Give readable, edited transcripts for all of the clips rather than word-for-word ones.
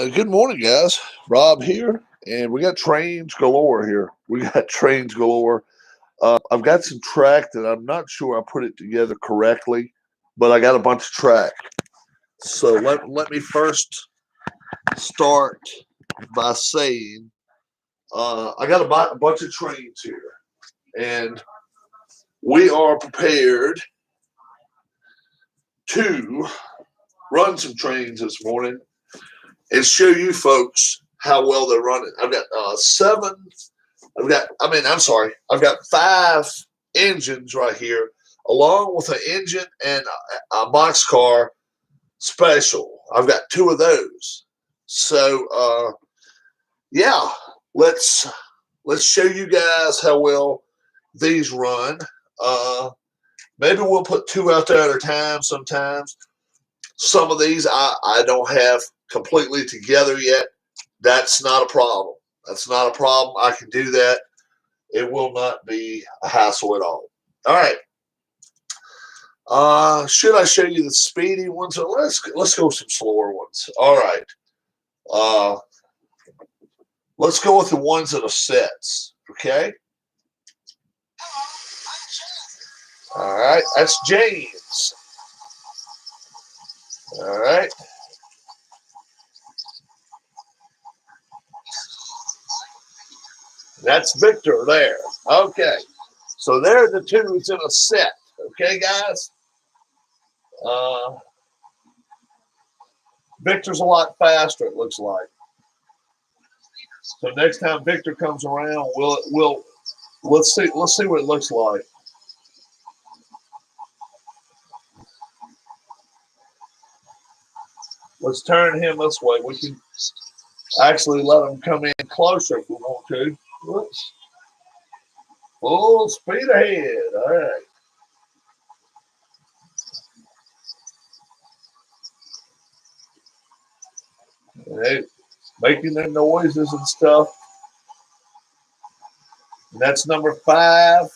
Good morning, guys. Rob here, and we got trains galore here. We got trains galore. I've got some track that I'm not sure I put it together correctly, but I got a bunch of track. So let me first start by saying I got a bunch of trains here, and we are prepared to run some trains this morning and show you folks how well they're running. I've got seven. I've got five engines right here, along with an engine and a boxcar special. I've got two of those. So yeah, let's show you guys how well these run. Maybe we'll put two out there at a time sometimes. Some of these I don't have completely together yet. That's not a problem. That's not a problem. I can do that. It will not be a hassle at all. All right. Should I show you the speedy ones? Or let's go some slower ones. All right. Let's go with the ones that are sets. Okay. All right. That's James. All right. That's Victor there. Okay. So there are the two that's in a set. Okay, guys? Victor's a lot faster, it looks like. So next time Victor comes around, let's see what it looks like. Let's turn him this way. We can actually let him come in closer if we want to. Whoops. Full speed ahead. All right. Hey, making their noises and stuff. And that's number 5. I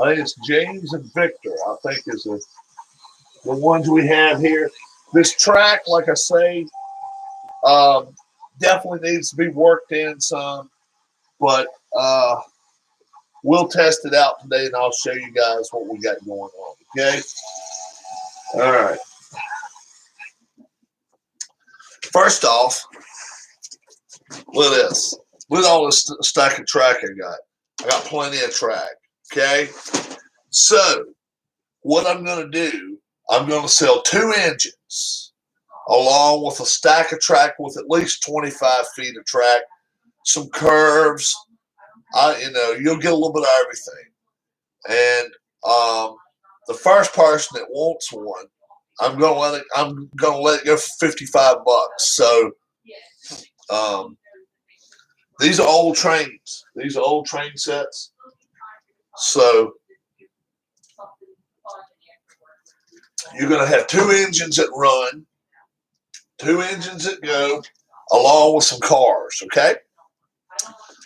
think it's James and Victor, I think is the ones we have here. This track, like I say, definitely needs to be worked in some, but we'll test it out today and I'll show you guys what we got going on, okay? All right. First off, look at this. Look at all this stack of track I got. I got plenty of track, okay? So what I'm going to do, I'm going to sell 2 engines along with a stack of track with at least 25 feet of track, some curves. You'll get a little bit of everything. And the first person that wants one, I'm gonna let it go for $55. So these are old trains. These are old train sets. So you're gonna have 2 engines that run, 2 engines that go, along with some cars. Okay.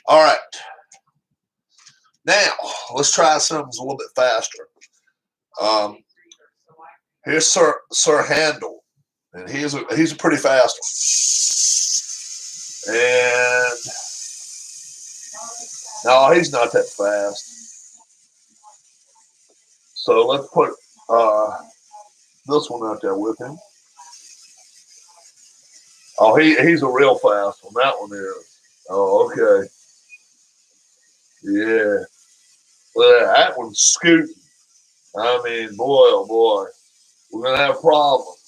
All right. Now let's try something that's a little bit faster. Here's Sir Handel, and he's a pretty fast one. And no, he's not that fast. So let's put this one out there with him. Oh, he's a real fast one. That one is. Oh, okay. Yeah. Well, that one's scooting. I mean, boy, oh boy. We're going to have problems.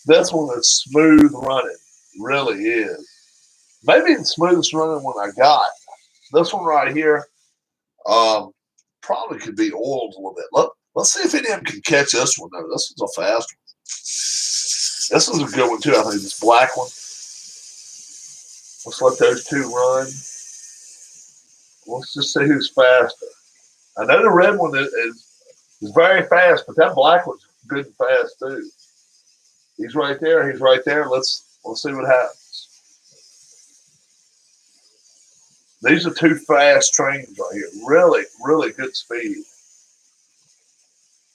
This one is smooth running. Really is. Maybe the smoothest running one I got. This one right here probably could be oiled a little bit. Let's see if any of them can catch this one, though. This one's a fast one. This is a good one, too. I think this black one. Let's let those 2 run. Let's just see who's faster. I know the red one is very fast, but that black one's good and fast too. He's right there. He's right there. Let's see what happens. These are 2 fast trains right here. Really, really good speed.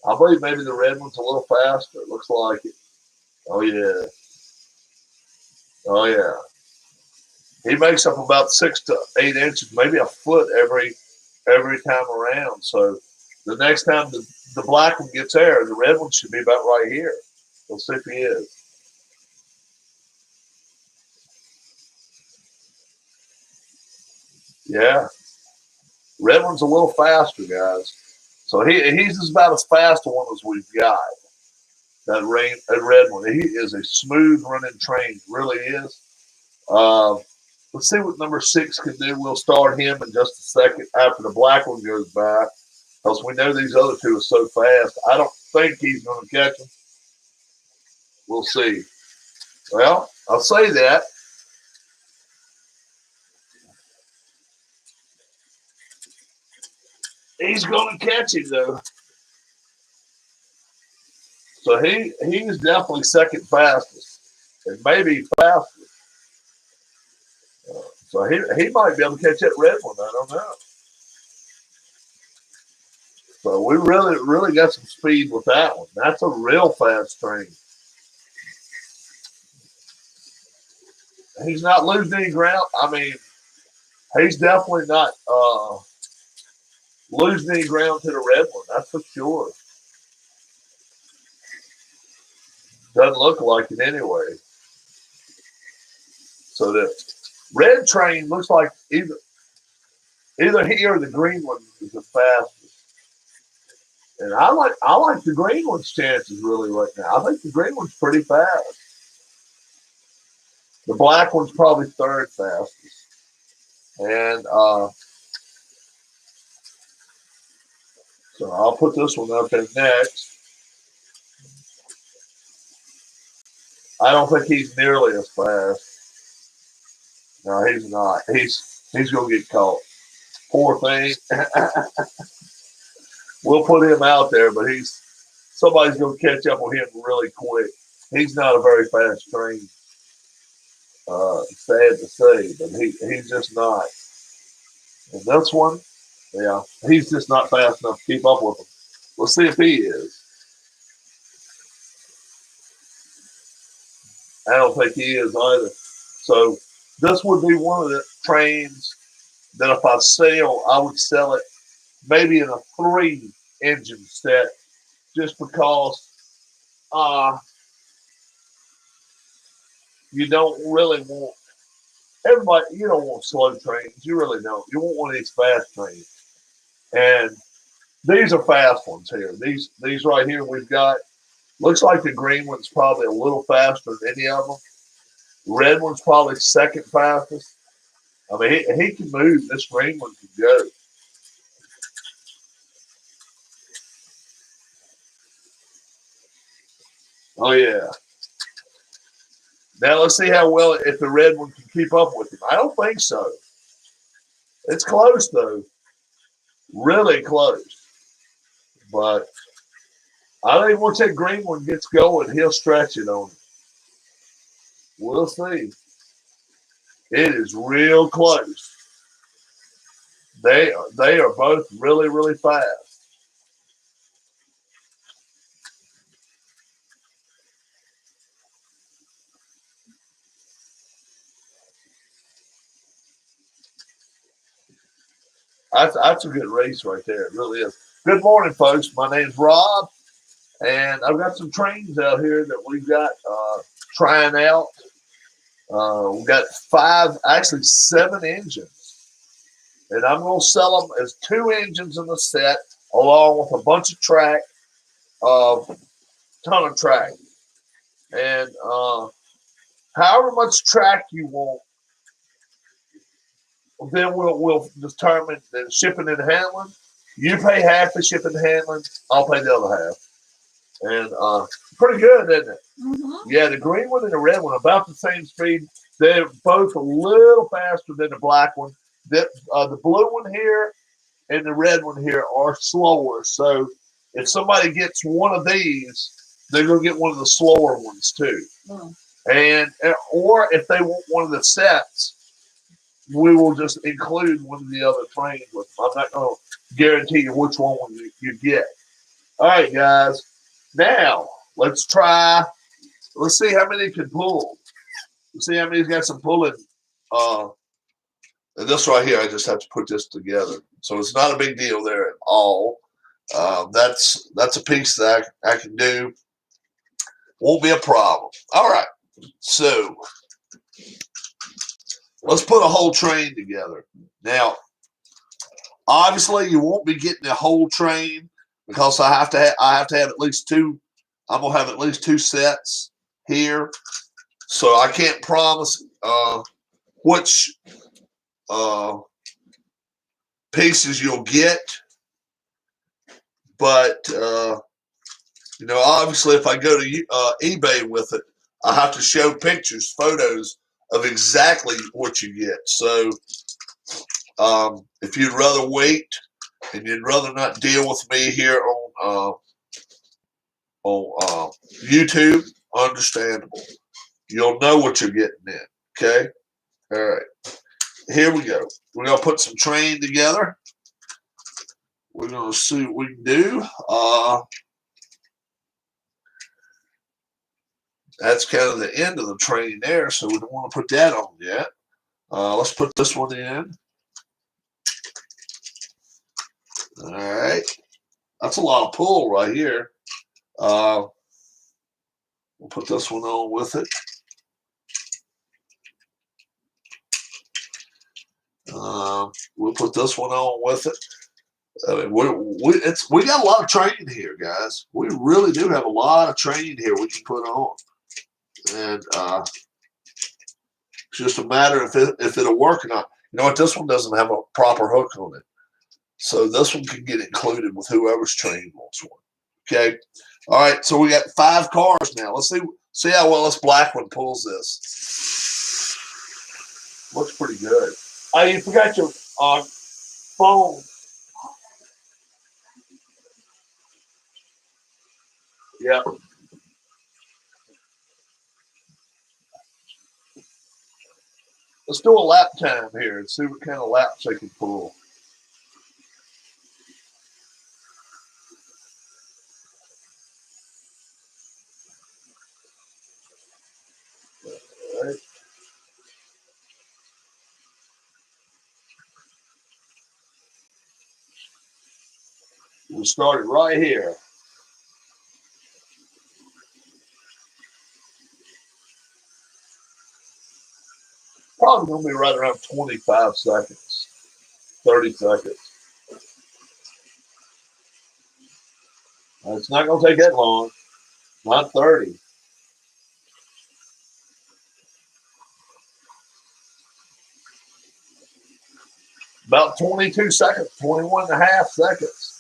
I believe maybe the red one's a little faster. It looks like it. Oh yeah. Oh yeah. He makes up about 6 to 8 inches, maybe a foot every time around. So the next time the black one gets there, the red one should be about right here. We'll see if he is. Yeah. Red one's a little faster, guys. So he's just about as fast a one as we've got. That red one. He is a smooth running train, really is. Uh, let's see what number 6 can do. We'll start him in just a second after the black one goes by, because we know these other two are so fast. I don't think he's going to catch them. We'll see. Well, I'll say that. He's going to catch him though. So he's definitely second fastest, and maybe fastest. So he might be able to catch that red one. I don't know. So we really got some speed with that one. That's a real fast train. He's not losing any ground. I mean, he's definitely not losing any ground to the red one. That's for sure. Doesn't look like it anyway. So the red train looks like either he or the green one is the fastest. And I like the green one's chances really right now. I think the green one's pretty fast. The black one's probably third fastest. And so I'll put this one up in next. I don't think he's nearly as fast. No, he's not. He's gonna get caught. Poor thing. We'll put him out there, but somebody's gonna catch up with him really quick. He's not a very fast train. Sad to say, but he's just not. And this one, yeah, he's just not fast enough to keep up with him. We'll see if he is. I don't think he is either. So this would be one of the trains that if I sell, I would sell it maybe in a 3 engine set, just because uh, you don't really want everybody. You don't want slow trains. You really don't. You want one of these fast trains, and these are fast ones here. These right here we've got. Looks like the green one's probably a little faster than any of them. Red one's probably second fastest. I mean, he can move. This green one can go. Oh yeah. Now let's see how well if the red one can keep up with him. I don't think so. It's close though, really close. But I think once that green one gets going, he'll stretch it on him. We'll see. It is real close. They are both really fast. That's a good race right there. It really is. Good morning, folks. My name's Rob, and I've got some trains out here that we've got trying out. We've got 5, actually 7 engines, and I'm going to sell them as 2 engines in the set, along with a bunch of track, ton of track, and however much track you want, then we'll determine the shipping and handling. You pay half the shipping and handling. I'll pay the other half. And pretty good, isn't it? Mm-hmm. Yeah, the green one and the red one about the same speed. They're both a little faster than the black one. The blue one here and the red one here are slower. So if somebody gets one of these, they're going to get one of the slower ones too. Mm. And or if they want one of the sets, we will just include one of the other trains with them. I'm not going to guarantee you which one you get. All right, guys. Now let's try let's see how many he can pull. Let's see how many he's got some pulling. And this right here, I just have to put this together. So it's not a big deal there at all. That's a piece that I can do. Won't be a problem. All right. So let's put a whole train together. Now, obviously, you won't be getting a whole train because I have to have at least two. I'm gonna have at least two sets here, so I can't promise which pieces you'll get. But obviously, if I go to eBay with it, I have to show pictures, photos of exactly what you get. So if you'd rather wait and you'd rather not deal with me here on YouTube, understandable. You'll know what you're getting in. Okay. All right. Here we go. We're gonna put some train together. We're gonna see what we can do. That's kind of the end of the train there, so we don't want to put that on yet. Let's put this one in. All right. That's a lot of pull right here. We'll put this one on with it. We'll put this one on with it. I mean, we got a lot of train here, guys. We really do have a lot of train here we can put on, and it's just a matter if it'll work or not. You know what? This one doesn't have a proper hook on it, so this one can get included with whoever's train wants one. Okay. All right. So we got 5 cars now. Let's see how well this black one pulls this. Looks pretty good. Oh, you forgot your phone. Yeah. Let's do a lap time here and see what kind of laps they can pull. All right. We'll start it right here. Probably going to be right around 25 seconds, 30 seconds. It's not going to take that long. Not 30. About 22 seconds, 21 and a half seconds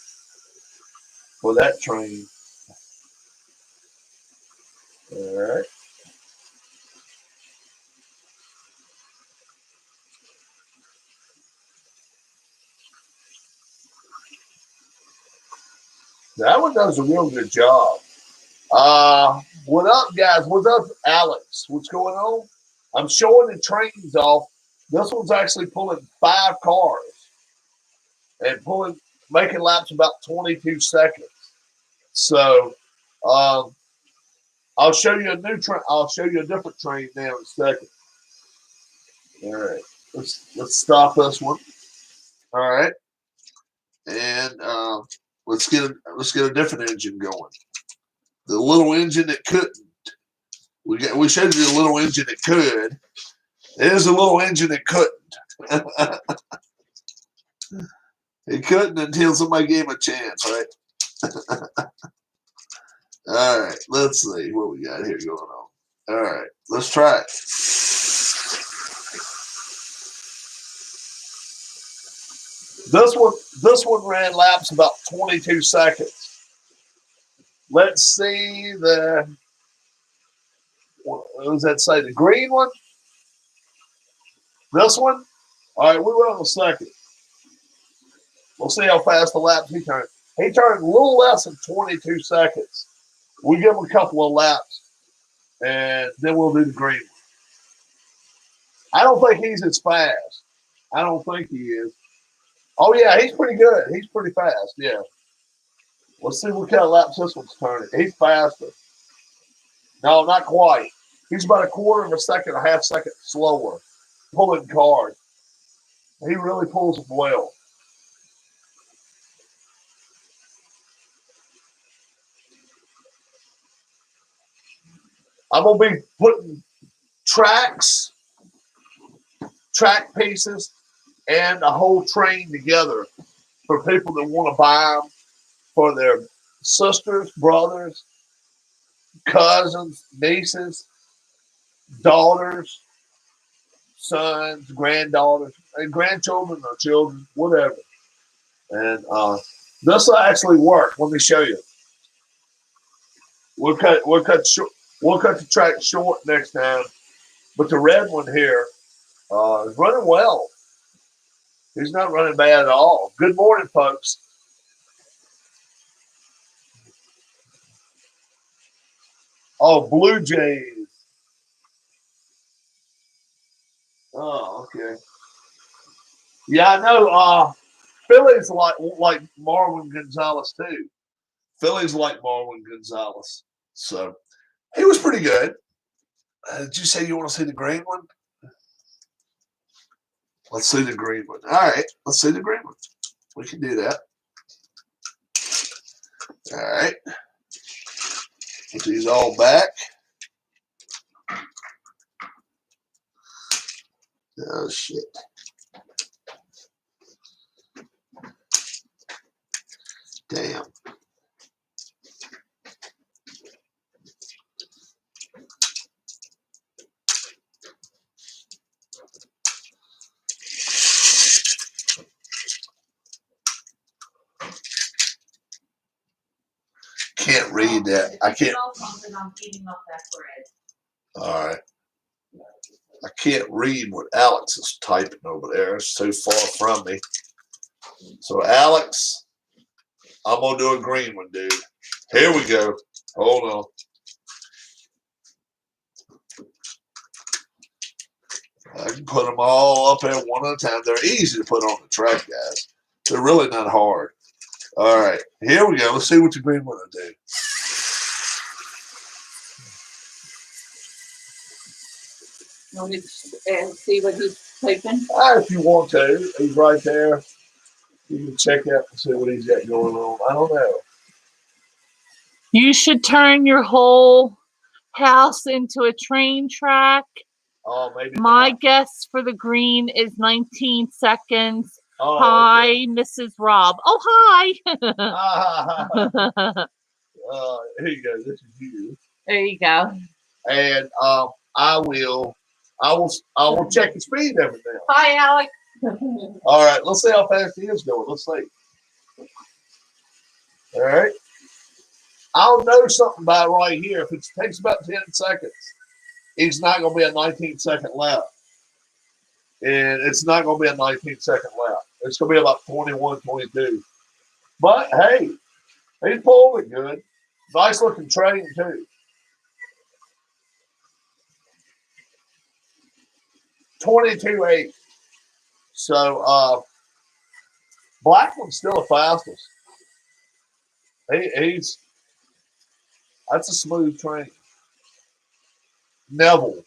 for that train. All right. That one does a real good job. What up, guys? What's up, Alex? What's going on? I'm showing the trains off. This one's actually pulling 5 cars and making laps about 22 seconds. So, I'll show you a new train. I'll show you a different train now in a second. All right, let's stop this one. All right, and let's get a different engine going. The little engine that couldn't. We showed you the little engine that could. There's a little engine that couldn't. He couldn't until somebody gave him a chance, right? All right, let's see what we got here going on. All right, let's try it. This one ran laps about 22 seconds. Let's see what does that say? The green one? This one? All right, we went on the second. We'll see how fast the laps he turned. He turned a little less than 22 seconds. We give him a couple of laps, and then we'll do the green one. I don't think he's as fast. I don't think he is. Oh, yeah, he's pretty good. He's pretty fast, yeah. Let's see what kind of laps this one's turning. He's faster. No, not quite. He's about a quarter of a second, a half second slower pulling card. He really pulls them well. I'm going to be putting track pieces, and a whole train together for people that want to buy them for their sisters, brothers, cousins, nieces, daughters, sons, granddaughters, and grandchildren or children, whatever. And this will actually work. Let me show you. We'll cut the track short next time. But the red one here is running well. He's not running bad at all. Good morning, folks. Oh, Blue Jays. Oh, okay. Yeah, I know. Phillies like Marwin Gonzalez too. Phillies like Marwin Gonzalez. So he was pretty good. Did you say you want to see the green one? Let's see the green one. All right, let's see the green one. We can do that. All right. Put these all back. Oh, shit. Damn. Can't read that. I can't. All right. I can't read what Alex is typing over there. It's so far from me. So, Alex, I'm going to do a green one, dude. Here we go. Hold on. I can put them all up there one at a time. They're easy to put on the track, guys. They're really not hard. All right. Here we go. Let's see what the green one will do. You want me to see what he's typing? If you want to. He's right there. You can check out and see what he's got going on. I don't know. You should turn your whole house into a train track. Oh, maybe My not. guess for the green is 19 seconds. Oh, Hi, okay. Mrs. Rob. Oh, hi. Here you go. This is you. There you go. And I will check the speed and everything. Hi, Alex. All right, let's see how fast he is going. Let's see. All right. I'll know something about right here. If it takes about 10 seconds, it's not going to be a 19-second lap. And it's not going to be a 19-second lap. It's going to be about 21, 22. But, hey, he's pulling it good. Nice looking train, too. 22.8. So, Blackman's still the fastest. That's a smooth train. Neville.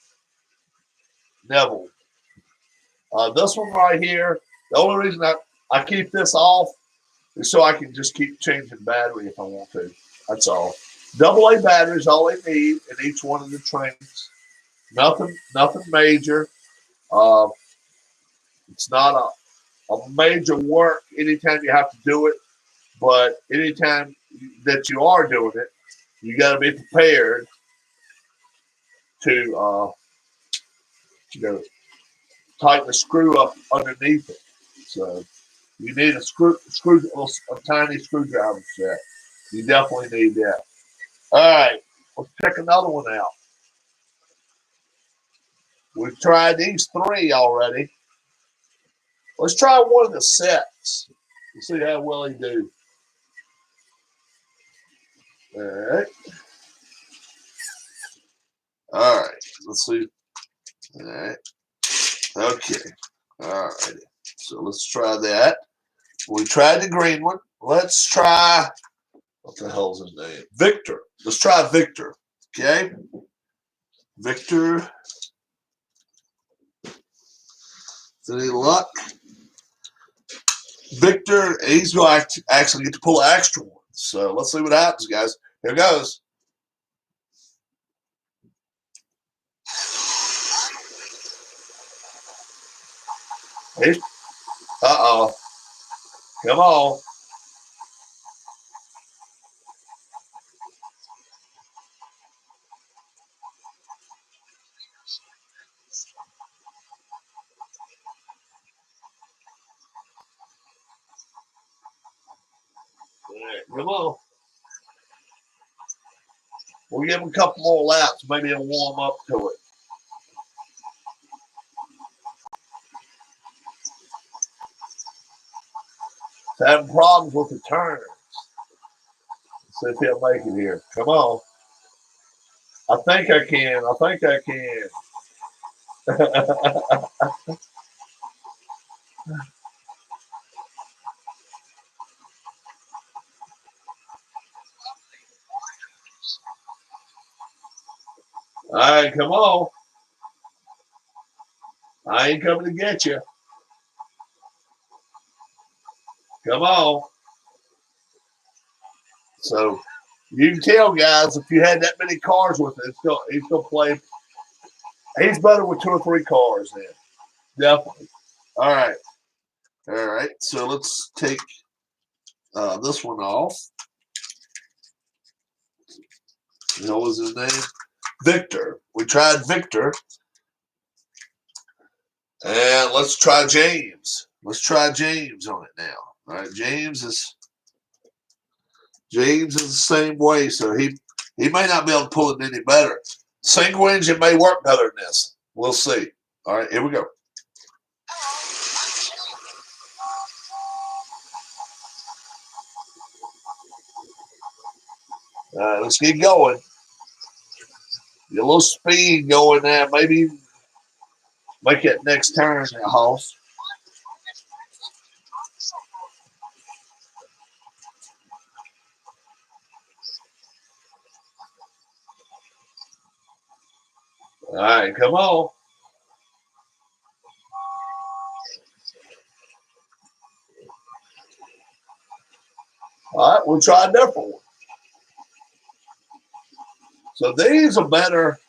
This one right here, the only reason I keep this off is so I can just keep changing battery if I want to. That's all. AA batteries, all they need in each one of the trains. Nothing major. It's not a major work anytime you have to do it, but anytime that you are doing it, you got to be prepared to tighten the screw up underneath it. So you need a tiny screwdriver set. You definitely need that. All right, let's check another one out. We've tried these three already. Let's try one of the sets. Let's see how well he do. All right. All right. Let's see. All right. Okay. All right. So let's try that. We tried the green one. Let's try, what the hell's his name? Victor. Let's try Victor. Okay. Victor. Is any luck? Victor, he's going to actually get to pull an extra one. So let's see what happens, guys. Here goes. Uh-oh. Come on. All right, come on. We'll give him a couple more laps. Maybe he'll warm up to it. He's having problems with the turns. Let's see if he'll make it here. Come on. I think I can. I think I can. All right, come on. I ain't coming to get you. Come on. So you can tell, guys, if you had that many cars with it, he's gonna play. He's better with 2 or 3 cars then. Definitely. All right. All right. So let's take this one off. What was his name? Victor. We tried Victor. And let's try James. Let's try James on it now. All right. James is the same way, so he may not be able to pull it any better. Single engine may work better than this. We'll see. All right, here we go. All right, let's get going. Get a little speed going there. Maybe make that next turn there, Hoss. All right, come on. All right, we'll try a different one. So these are better.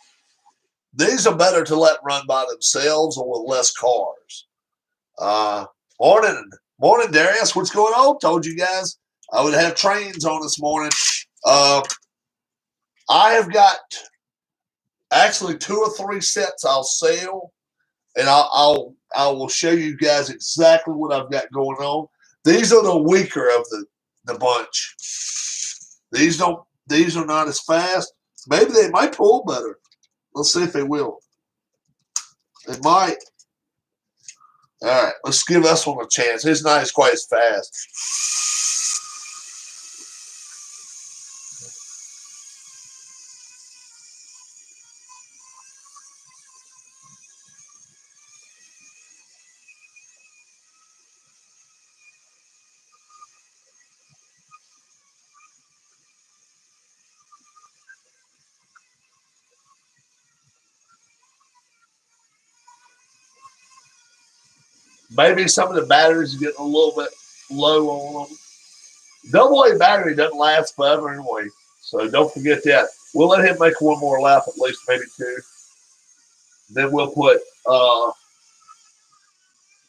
These are better to let run by themselves or with less cars. Morning, Darius. What's going on? Told you guys I would have trains on this morning. I have got actually 2 or 3 sets I'll sell, and I will show you guys exactly what I've got going on. These are the weaker of the bunch. These are not as fast. Maybe they might pull better. Let's see if they will. They might. All right, let's give this one a chance. It's not as quite as fast. Maybe some of the batteries are getting a little bit low on them. AA battery doesn't last forever anyway, so don't forget that. We'll let him make one more lap, at least maybe 2. Then we'll put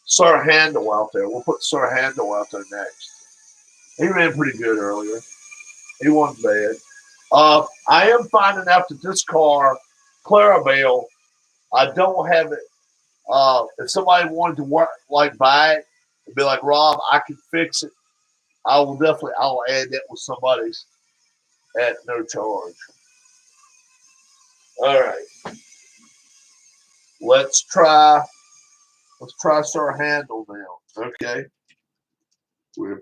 Sir Handel out there. We'll put Sir Handel out there next. He ran pretty good earlier. He wasn't bad. I am finding out that this car, Clarabelle, I don't have it. If somebody wanted to buy it and be like, Rob, I can fix it, I'll add that with somebody's at no charge. All right. Let's try Sir Handel now. Okay. There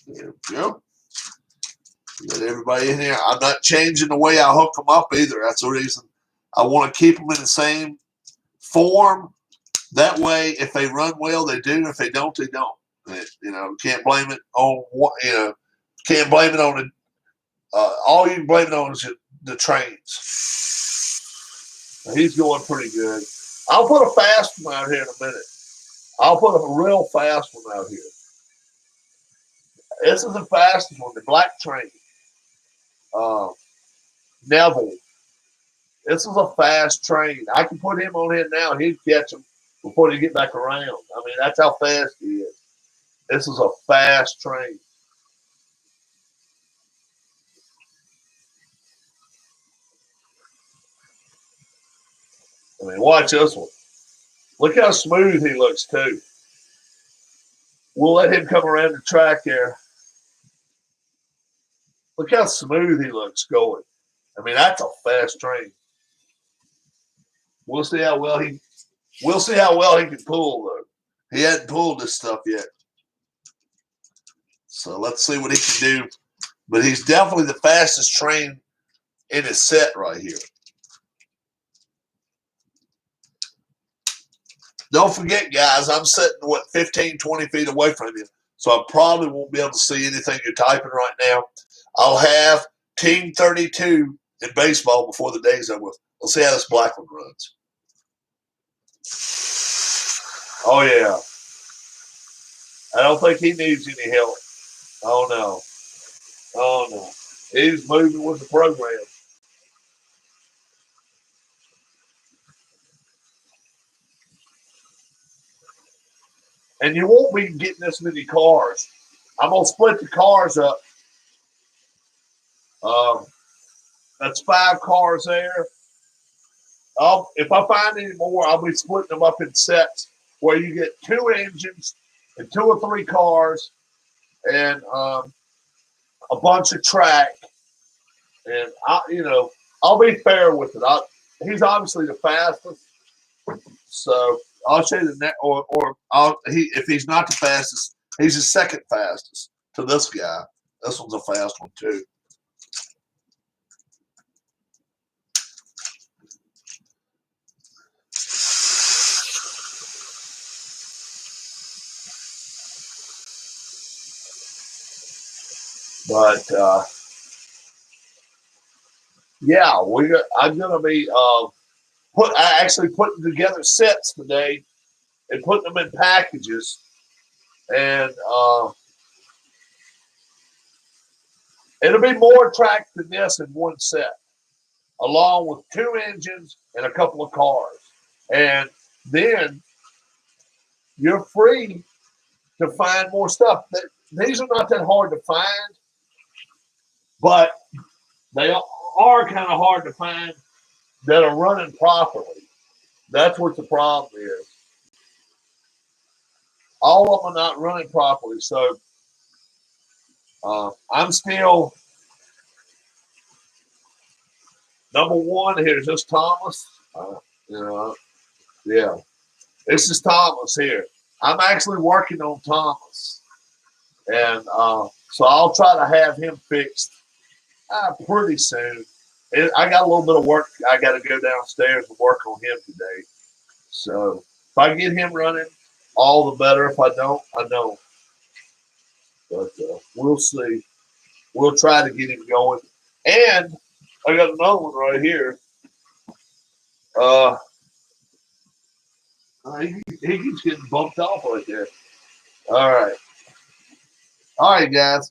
we go. Get everybody in here. I'm not changing the way I hook them up either. That's the reason I want to keep them in the same form. That way, if they run well, they do. If they don't, they don't. Can't blame it on Can't blame it on it. All you can blame it on is the trains. He's going pretty good. I'll put a fast one out here in a minute. I'll put a real fast one out here. This is the fastest one, the black train. Neville. This is a fast train. I can put him on here now. He'd catch him before they get back around. I mean, that's how fast he is. This is a fast train. I mean, watch this one. Look how smooth he looks, too. We'll let him come around the track there. Look how smooth he looks going. I mean, that's a fast train. We'll see how well he can pull, though. He hadn't pulled this stuff yet. So let's see what he can do. But he's definitely the fastest train in his set right here. Don't forget, guys, I'm sitting, 15, 20 feet away from you. So I probably won't be able to see anything you're typing right now. I'll have Team 32 in baseball before the day's over with. Let's see how this black one runs. Oh, yeah. I don't think he needs any help. Oh, no. Oh, no. He's moving with the program. And you won't be getting this many cars. I'm going to split the cars up. That's 5 cars there. If I find any more, I'll be splitting them up in sets where you get 2 engines and 2 or 3 cars and a bunch of track. And I'll be fair with it. He's obviously the fastest, so I'll show you the net. If he's not the fastest, he's the second fastest to this guy. This one's a fast one too. But yeah, I'm gonna be actually putting together sets today and putting them in packages, and it'll be more track than this in one set, along with 2 engines and a couple of cars, and then you're free to find more stuff. These are not that hard to find, but they are kind of hard to find that are running properly. That's what the problem is. All of them are not running properly. So I'm still number 1 here. Is this Thomas? Yeah. This is Thomas here. I'm actually working on Thomas. And so I'll try to have him fixed pretty soon. I got a little bit of work. I got to go downstairs and work on him today. So if I get him running, all the better. If I don't, I don't. But we'll see. We'll try to get him going. And I got another one right here. He keeps getting bumped off right there. All right, guys.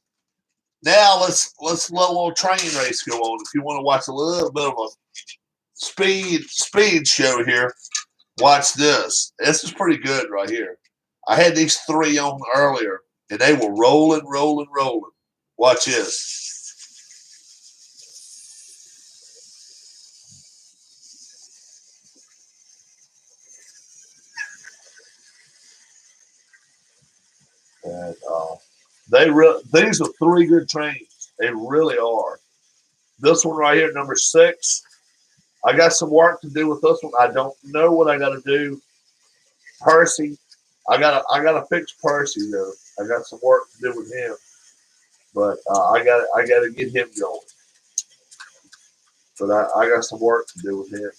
Now let's let a little train race go on. If you want to watch a little bit of a speed show here, watch this. This is pretty good right here. I had these 3 on earlier, and they were rolling. Watch this. And these are 3 good trains. They really are. This one right here, number 6. I got some work to do with this one. I don't know what I got to do. Percy, I gotta fix Percy though. I got some work to do with him, but I gotta get him going. But I got some work to do with him.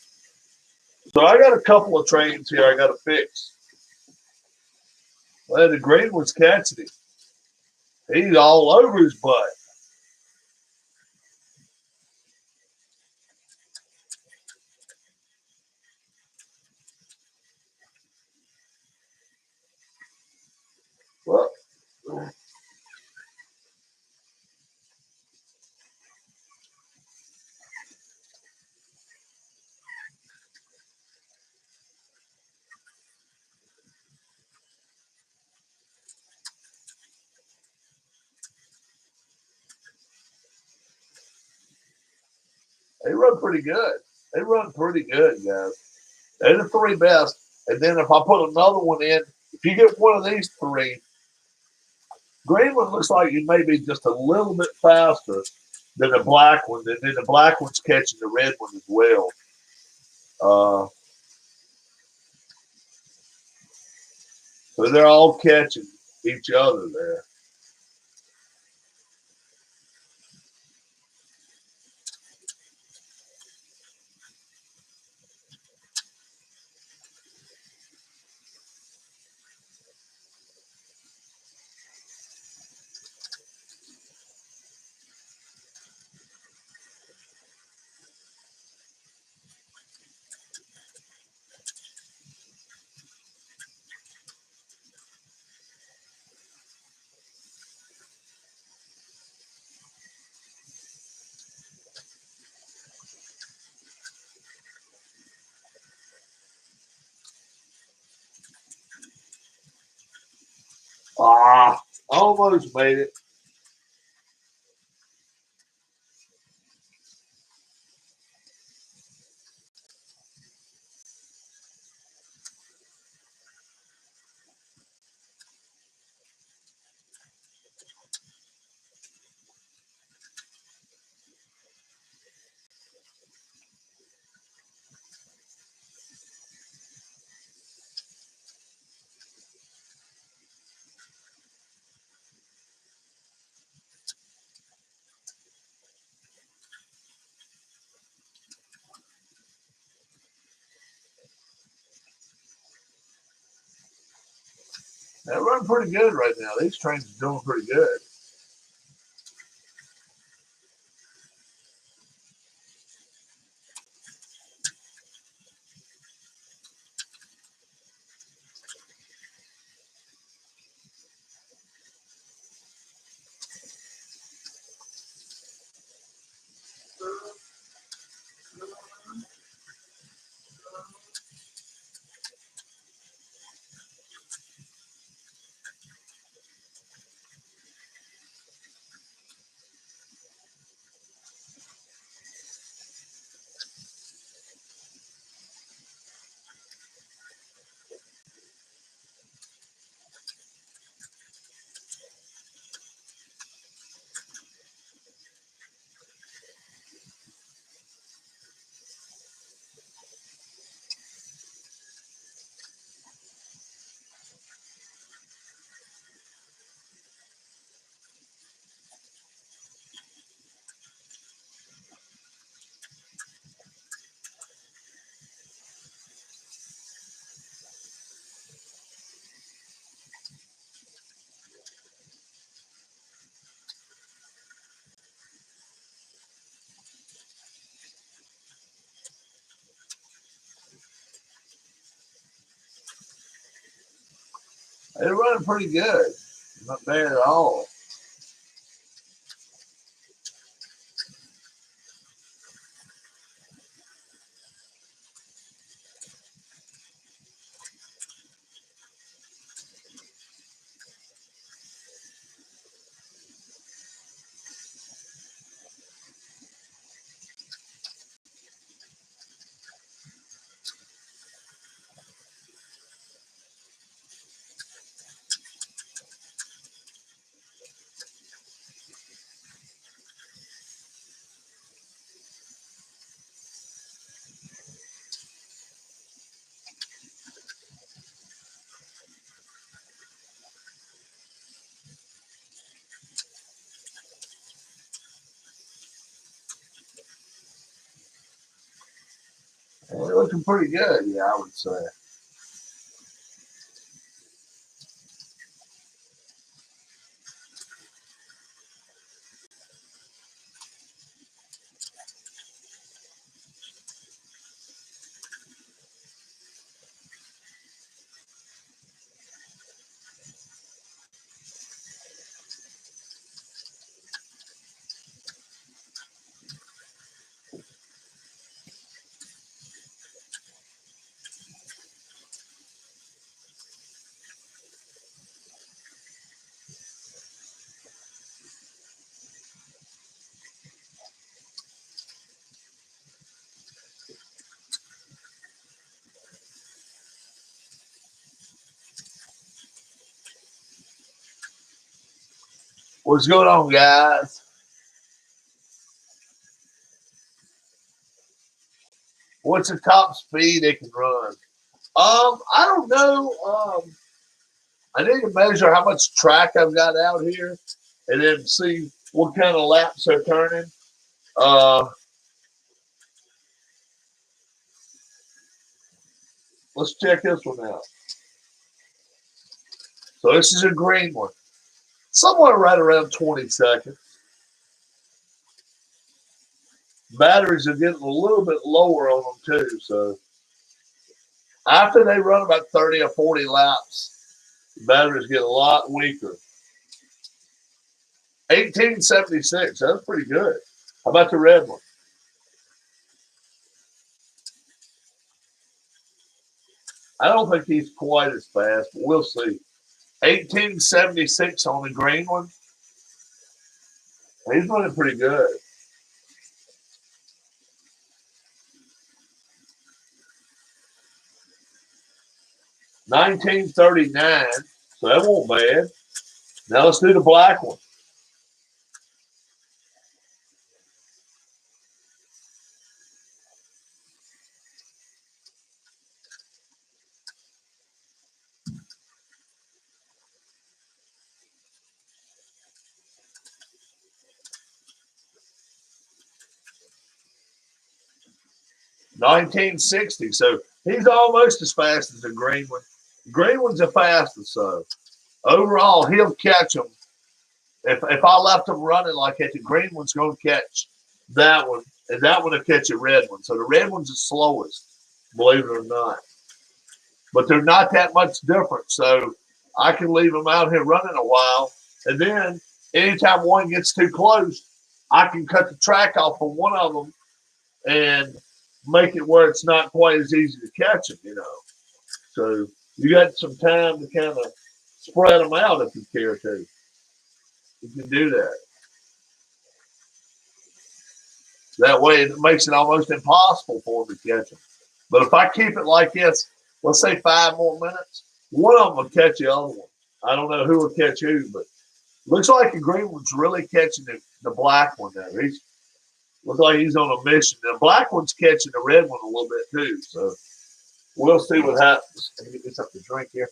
So I got a couple of trains here I got to fix. Well, the green one's catching him. He's all over his butt. Well, they run pretty good. They run pretty good, guys. They're the three best. And then if I put another one in, if you get one of these three, green one looks like it may be just a little bit faster than the black one. And then the black one's catching the red one as well. So they're all catching each other there. Almost made it. They're running pretty good right now. These trains are doing pretty good. They're running pretty good. Not bad at all. They're looking pretty good, yeah, I would say. What's going on, guys? What's the top speed it can run? I don't know. I need to measure how much track I've got out here, and then see what kind of laps they're turning. Uh, let's check this one out. So this is a green one, somewhere right around 20 seconds. Batteries are getting a little bit lower on them too. So after they run about 30 or 40 laps, the batteries get a lot weaker. 1876, that's pretty good. How about the red one? I don't think he's quite as fast, but we'll see. 1876 on the green one. He's running pretty good. $19.39, so that won't bad. Now let's do the black one. $19.60. So he's almost as fast as the green one. Green one's the fastest, so overall he'll catch them. If I left him running like that, the green one's going to catch that one, and that one will catch a red one. So the red one's the slowest, believe it or not. But they're not that much different. So I can leave them out here running a while, and then anytime one gets too close, I can cut the track off for one of them and make it where it's not quite as easy to catch them, you know. So you got some time to kind of spread them out if you care to. You can do that. That way it makes it almost impossible for them to catch them. But if I keep it like this, let's say 5 more minutes, one of them will catch the other one. I don't know who will catch who, but looks like the green one's really catching the black one there. Looks like he's on a mission. The black one's catching the red one a little bit too. So we'll see what happens. Let me get this up to drink here.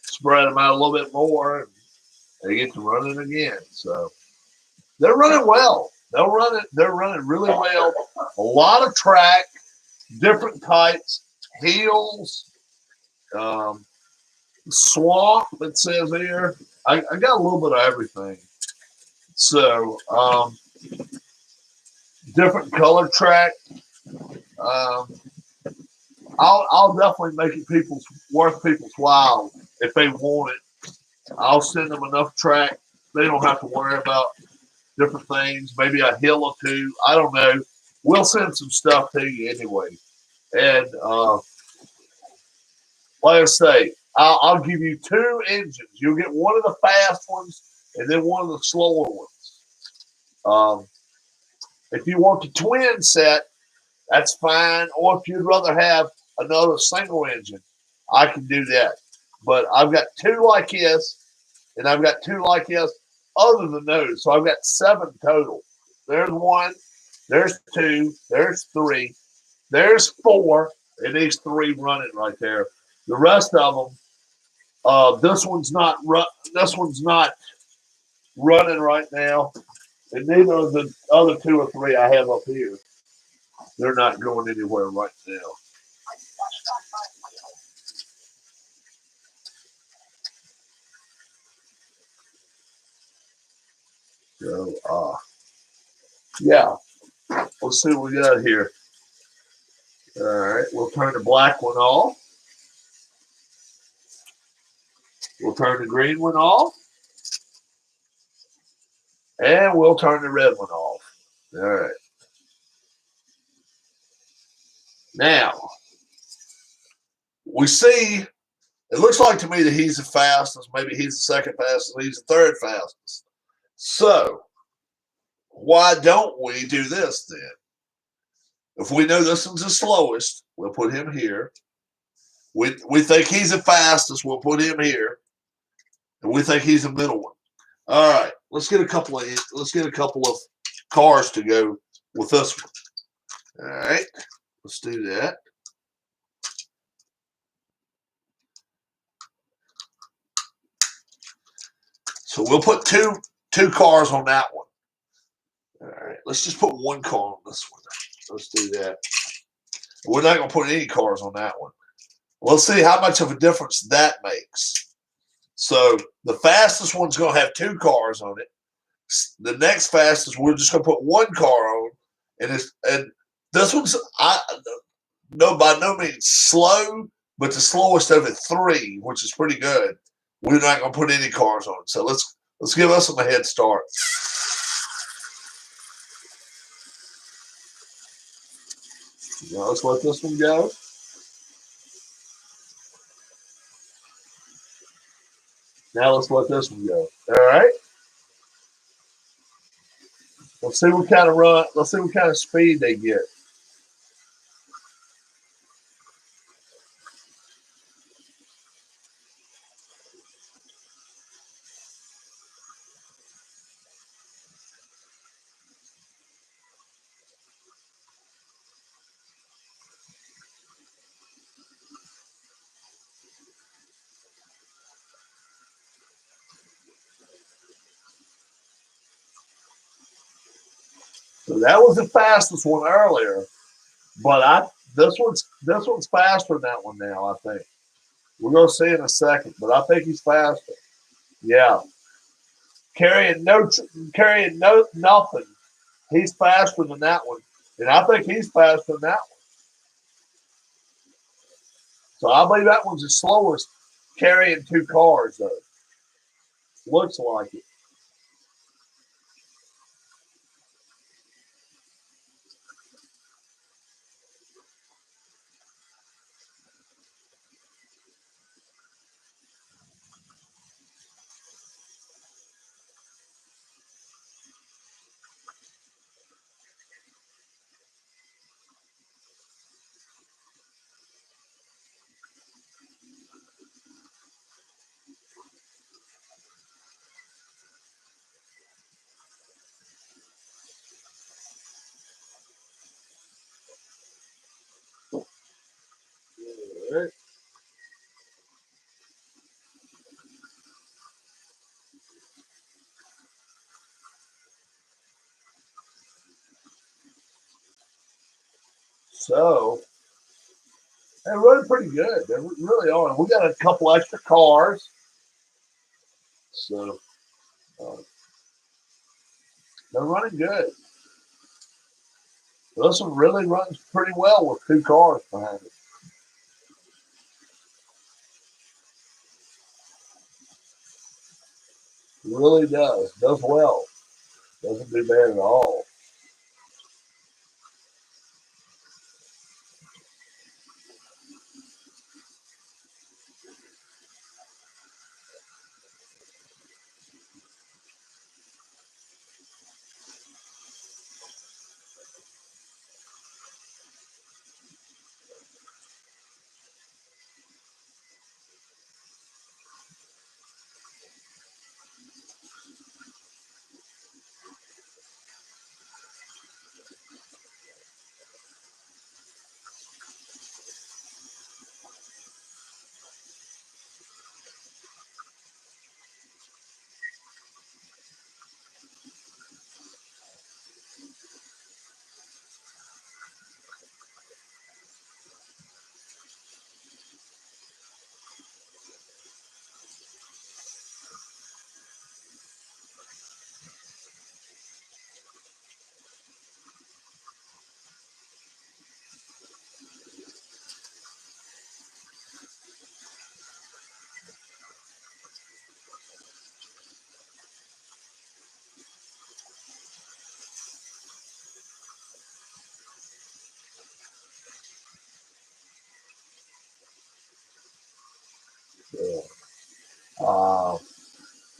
Spread them out a little bit more, and they get to running again. So they're running well. They're running really well. A lot of track, different types, hills, swamp. It says here. I got a little bit of everything. So different color track. I'll definitely make it worth people's while if they want it. I'll send them enough track. They don't have to worry about different things. Maybe a hill or two. I don't know. We'll send some stuff to you anyway. And like I say, I'll give you 2 engines. You'll get one of the fast ones and then one of the slower ones. If you want the twin set, that's fine. Or if you'd rather have another single engine, I can do that. But I've got 2 like this, and I've got 2 like this other than those. So I've got 7 total. There's 1, there's 2, there's 3, there's 4, and these 3 running right there. The rest of them, this one's not running right now, and neither of the other 2 or 3 I have up here. They're not going anywhere right now. So, Yeah. Let's see what we got here. All right. We'll turn the black one off. We'll turn the green one off. And we'll turn the red one off. All right. Now, we see, it looks like to me that he's the fastest. Maybe he's the second fastest. He's the third fastest. So, why don't we do this then? If we know this one's the slowest, we'll put him here. We think he's the fastest, we'll put him here. And we think he's the middle one. All right, let's get a couple of cars to go with this one. All right, let's do that. So we'll put two cars on that one. All right, let's just put one car on this one. Let's do that. We're not going to put any cars on that one. Let's see how much of a difference that makes. So the fastest one's going to have two cars on it. The next fastest, we're just going to put one car on, and this one's by no means slow, but the slowest of it 3, which is pretty good. We're not going to put any cars on it. So let's give us a head start. Now let's let this one go. Now let's let this one go. All right. Let's see what kind of run. Let's see what kind of speed they get. So that was the fastest one earlier, but this one's faster than that one now. I think we're gonna see in a second, but I think he's faster. Yeah, carrying nothing. He's faster than that one, and I think he's faster than that one. So I believe that one's the slowest carrying two cars, though. Looks like it. All right. So they're running pretty good. They really are. We got a couple extra cars, so uh, they're running good. This one really runs pretty well with two cars behind it. It really does. Does well. Doesn't do bad at all.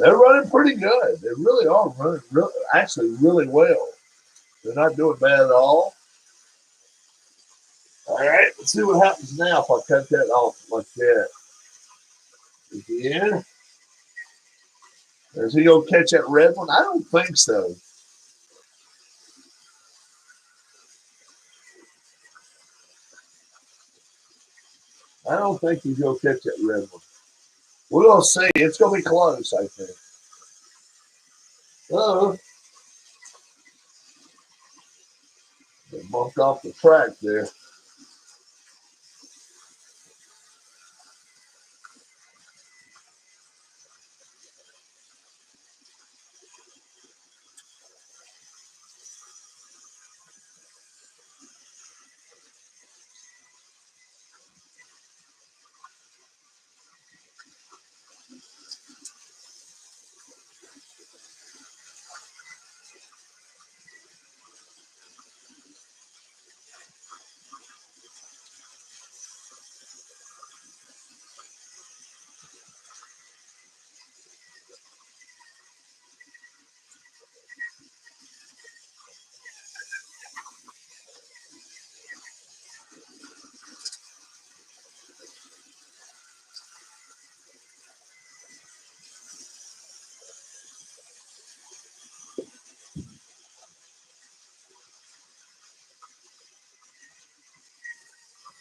They're running pretty good. They really are running actually really well. They're not doing bad at all. All right, let's see what happens now if I cut that off like that. Again. Is he going to catch that red one? I don't think so. I don't think he's going to catch that red one. We're going to see. It's going to be close, I think. Oh. They bumped off the track there.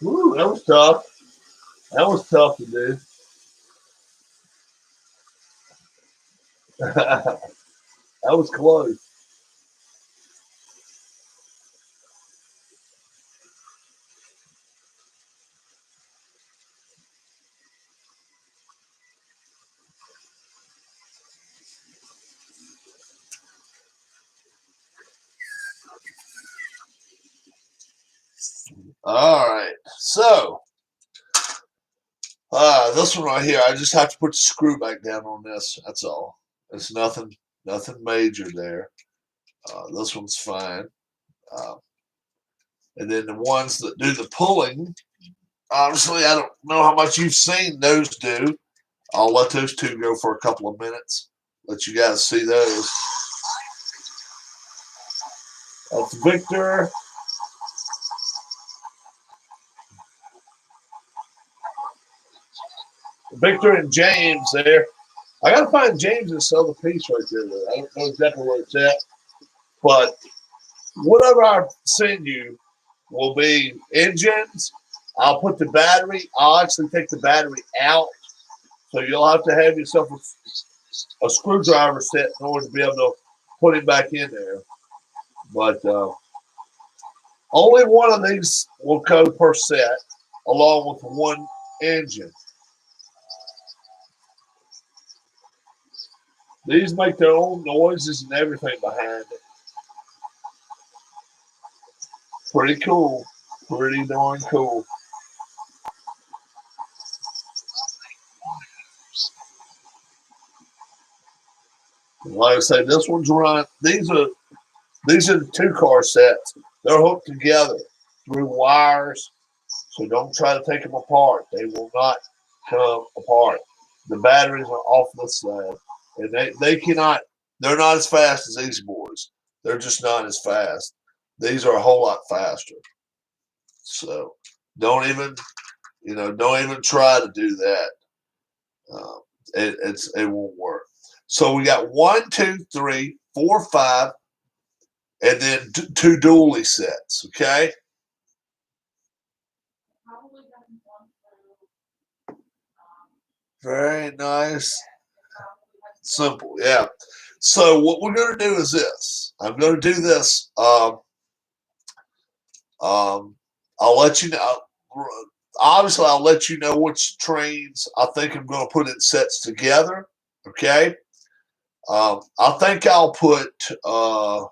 Ooh, that was tough. That was tough to do. That was close. All right. So, this one right here, I just have to put the screw back down on this. That's all. It's nothing major there. This one's fine. And then the ones that do the pulling, obviously, I don't know how much you've seen those do. I'll let those two go for a couple of minutes. Let you guys see those. That's Victor. Victor and James there. I got to find James's other piece right there. I don't know exactly where it's at. But whatever I send you will be engines. I'll put the battery. I'll actually take the battery out. So you'll have to have yourself a screwdriver set in order to be able to put it back in there. But only one of these will go per set, along with one engine. These make their own noises and everything behind it. Pretty cool. Pretty darn cool. Like I say, this one's run. These are the 2-car sets. They're hooked together through wires, so don't try to take them apart. They will not come apart. The batteries are off this side, and they cannot. They're not as fast as these boys. They're just not as fast. These are a whole lot faster. So don't even try to do that. It won't work. So we got 1, 2, 3, 4, 5, and then 2 dually sets. Okay. Very nice. Simple. Yeah. So what we're going to do is this. I'm going to do this. I'll let you know. Obviously, I'll let you know which trains I think I'm going to put in sets together. Okay. I think I'll put. I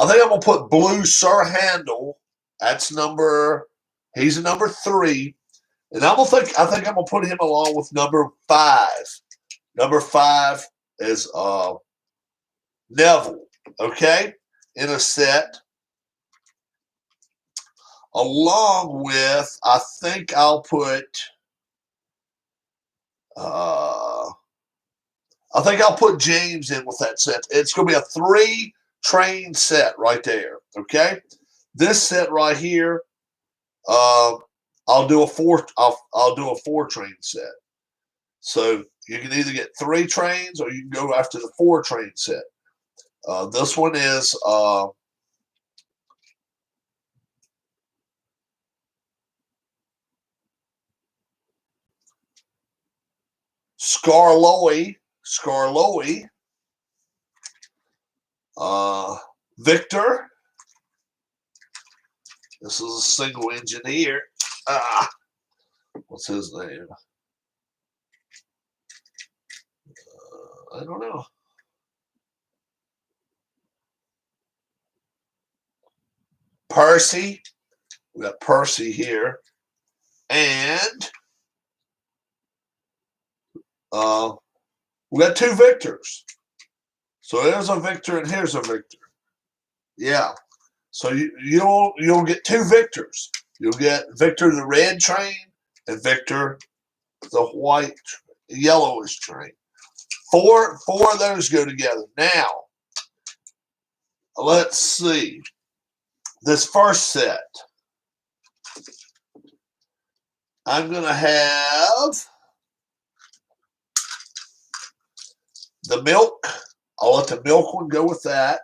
think I'm going to put Blue Sir Handle. That's number. He's a number 3, and I think I'm going to put him along with number 5. Number 5 is Neville. Okay, in a set. Along with, I think I'll put I think I'll put James in with that set. It's going to be a 3-train set right there. Okay, this set right here, I'll do a 4. I'll do a 4-train set. So you can either get 3 trains or you can go after the 4-train set. This one is Skarloey, Victor. This is a single engine here. What's his name? I don't know. Percy. We got Percy here. And we got 2 Victors. So there's a Victor and here's a Victor. Yeah. So you'll get 2 Victors. You'll get Victor the red train and Victor the white, yellowish train. Four of those go together. Now, let's see. This first set, I'm going to have the milk. I'll let the milk one go with that,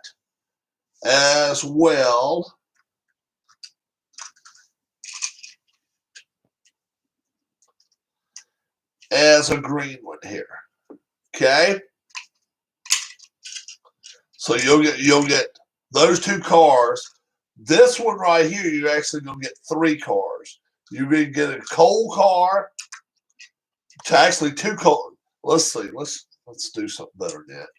as well as a green one here. Okay, so you'll get those 2 cars. This one right here, you're actually gonna get 3 cars. You're gonna get a coal car to actually 2 coal. Let's see. Let's do something better than that.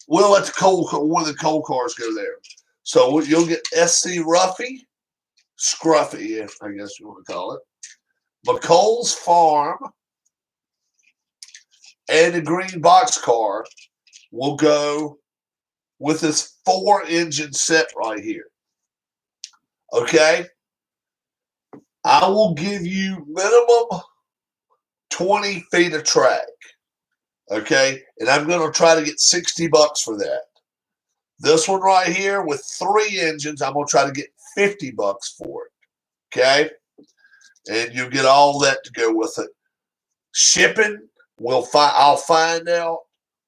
We'll let one of the coal cars go there. So you'll get SC Ruffy, Scruffy, I guess you want to call it. McColl's Farm and the green box car will go with this 4-engine set right here. Okay? I will give you minimum 20 feet of track. Okay? And I'm going to try to get $60 for that. This one right here with 3 engines, I'm going to try to get $50 for it. Okay? And you get all that to go with it. Shipping, I'll find out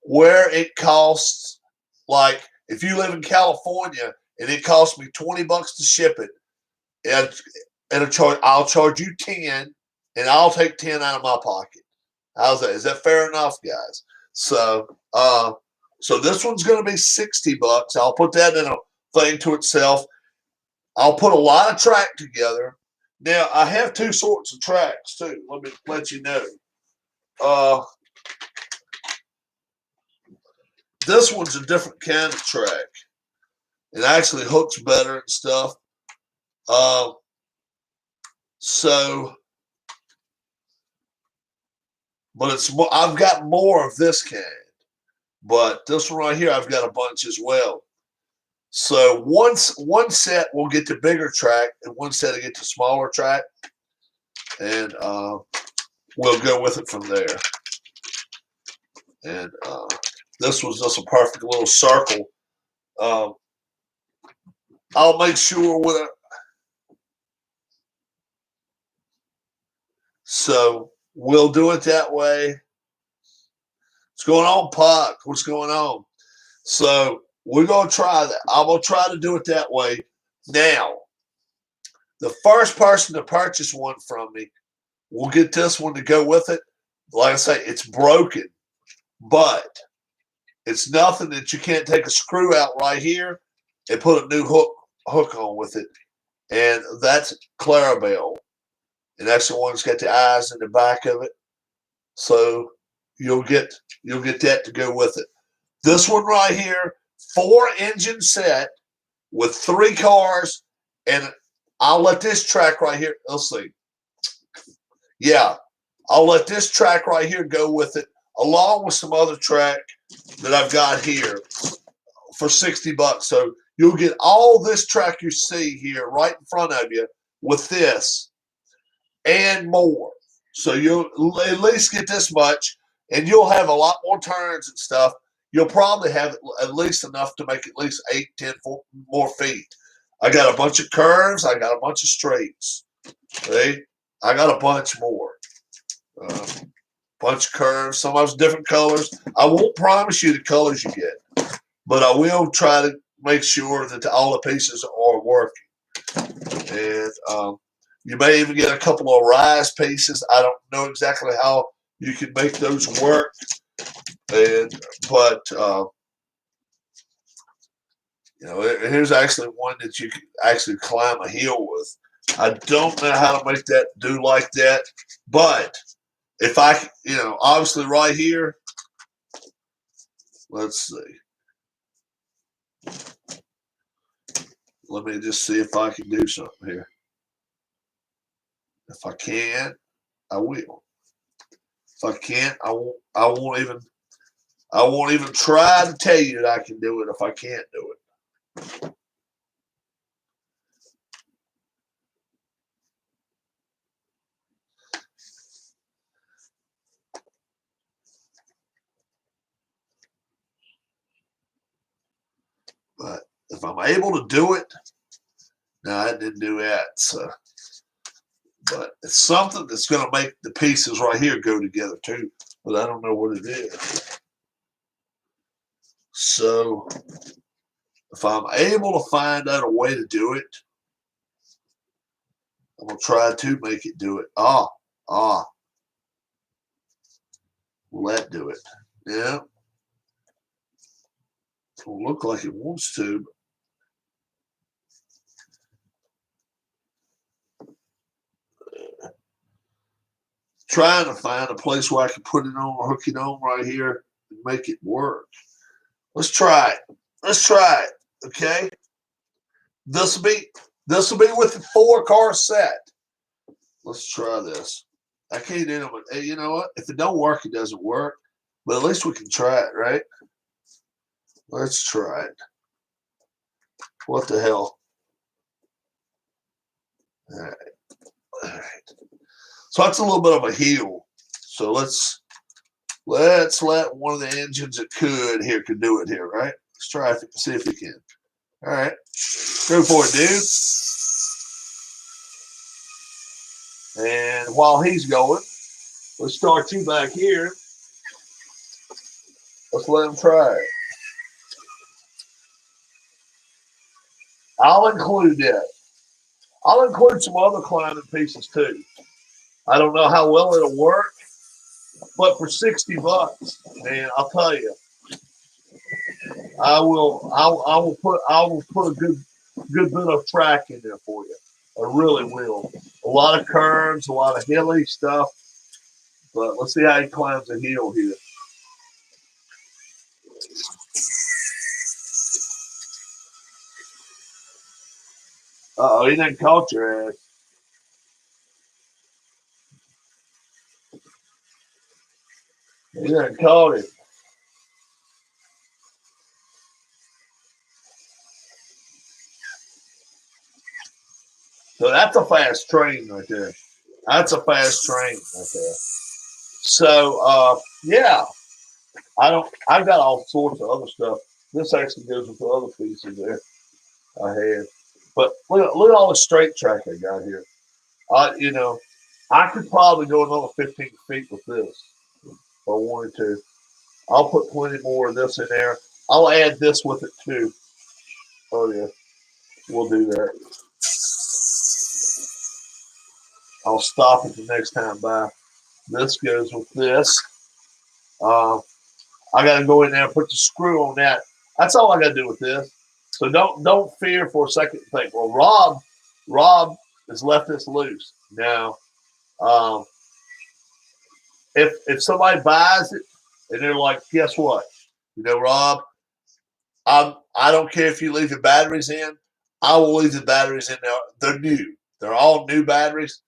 where it costs. Like, if you live in California and it costs me $20 to ship it, and I'll charge you 10, and I'll take 10 out of my pocket. How's that? Is that fair enough, guys? So, so this one's going to be $60. I'll put that in a thing to itself. I'll put a lot of track together. Now, I have 2 sorts of tracks, too. Let me let you know. This one's a different kind of track. It actually hooks better and stuff. But it's more, I've got more of this kind. But this one right here, I've got a bunch as well. So one set will get the bigger track, and one set will get the smaller track, and we'll go with it from there. And this was just a perfect little circle. I'll make sure with it. So we'll do it that way. What's going on, Puck? What's going on? So we're going to try that. I'm going to try to do it that way. Now, the first person to purchase one from me will get this one to go with it. Like I say, it's broken, but it's nothing that you can't take a screw out right here and put a new hook on with it. And that's Clarabelle. And that's the one that's got the eyes in the back of it. So you'll get that to go with it. This one right here, 4-engine set with 3 cars, and I'll let this track right here. Let's see. Yeah, I'll let this track right here go with it, along with some other track that I've got here for $60. So you'll get all this track you see here right in front of you with this and more. So you'll at least get this much, and you'll have a lot more turns and stuff. You'll probably have at least enough to make at least 8, 10 more feet. I got a bunch of curves. I got a bunch of straights. See? I got a bunch more. Bunch of curves. Some of them different colors. I won't promise you the colors you get, but I will try to make sure that all the pieces are working. And you may even get a couple of rise pieces. I don't know exactly how you can make those work. But you know, here's actually one that you can actually climb a hill with. I don't know how to make that do like that, but if I, you know, obviously right here, let's see. Let me just see if I can do something here. If I can, I will. If I can't, I won't even try to tell you that I can do it if I can't do it. But if I'm able to do it, no, I didn't do that. So, but it's something that's going to make the pieces right here go together too. But I don't know what it is. So, if I'm able to find out a way to do it, I'm going to try to make it do it. Will that do it? Yeah. It will look like it wants to. Trying to find a place where I can put it on or hook it on right here and make it work. Let's try it. Let's try it. Okay. This will be with the 4-car set. Let's try this. I can't do it. Hey, you know what? If it don't work, it doesn't work. But at least we can try it, right? Let's try it. What the hell? All right. All right. So that's a little bit of a hill. So let's let one of the engines that could do it here, right? Let's try it, see if we can. All right. Go for it, dude. And while he's going, let's start you back here. Let's let him try it. I'll include that. I'll include some other climbing pieces too. I don't know how well it'll work, but for $60, man, I'll tell you, I will put a good bit of track in there for you. I really will. A lot of curves, a lot of hilly stuff. But let's see how he climbs a hill here. Uh-oh, he done caught your ass. He done caught it. So that's a fast train right there. That's a fast train right there. So yeah, I've got all sorts of other stuff. This actually goes with the other pieces there I had. But look at all the straight track I got here. You know, I could probably go another 15 feet with this if I wanted to. I'll put plenty more of this in there. I'll add this with it too. Oh yeah, we'll do that. I'll stop it the next time by. This goes with this. I got to go in there and put the screw on that. That's all I got to do with this. So don't fear for a second and think, well, Rob has left this loose. No. If somebody buys it and they're like, guess what? You know, Rob, I don't care if you leave the batteries in. I will leave the batteries in there. They're new. They're all new batteries.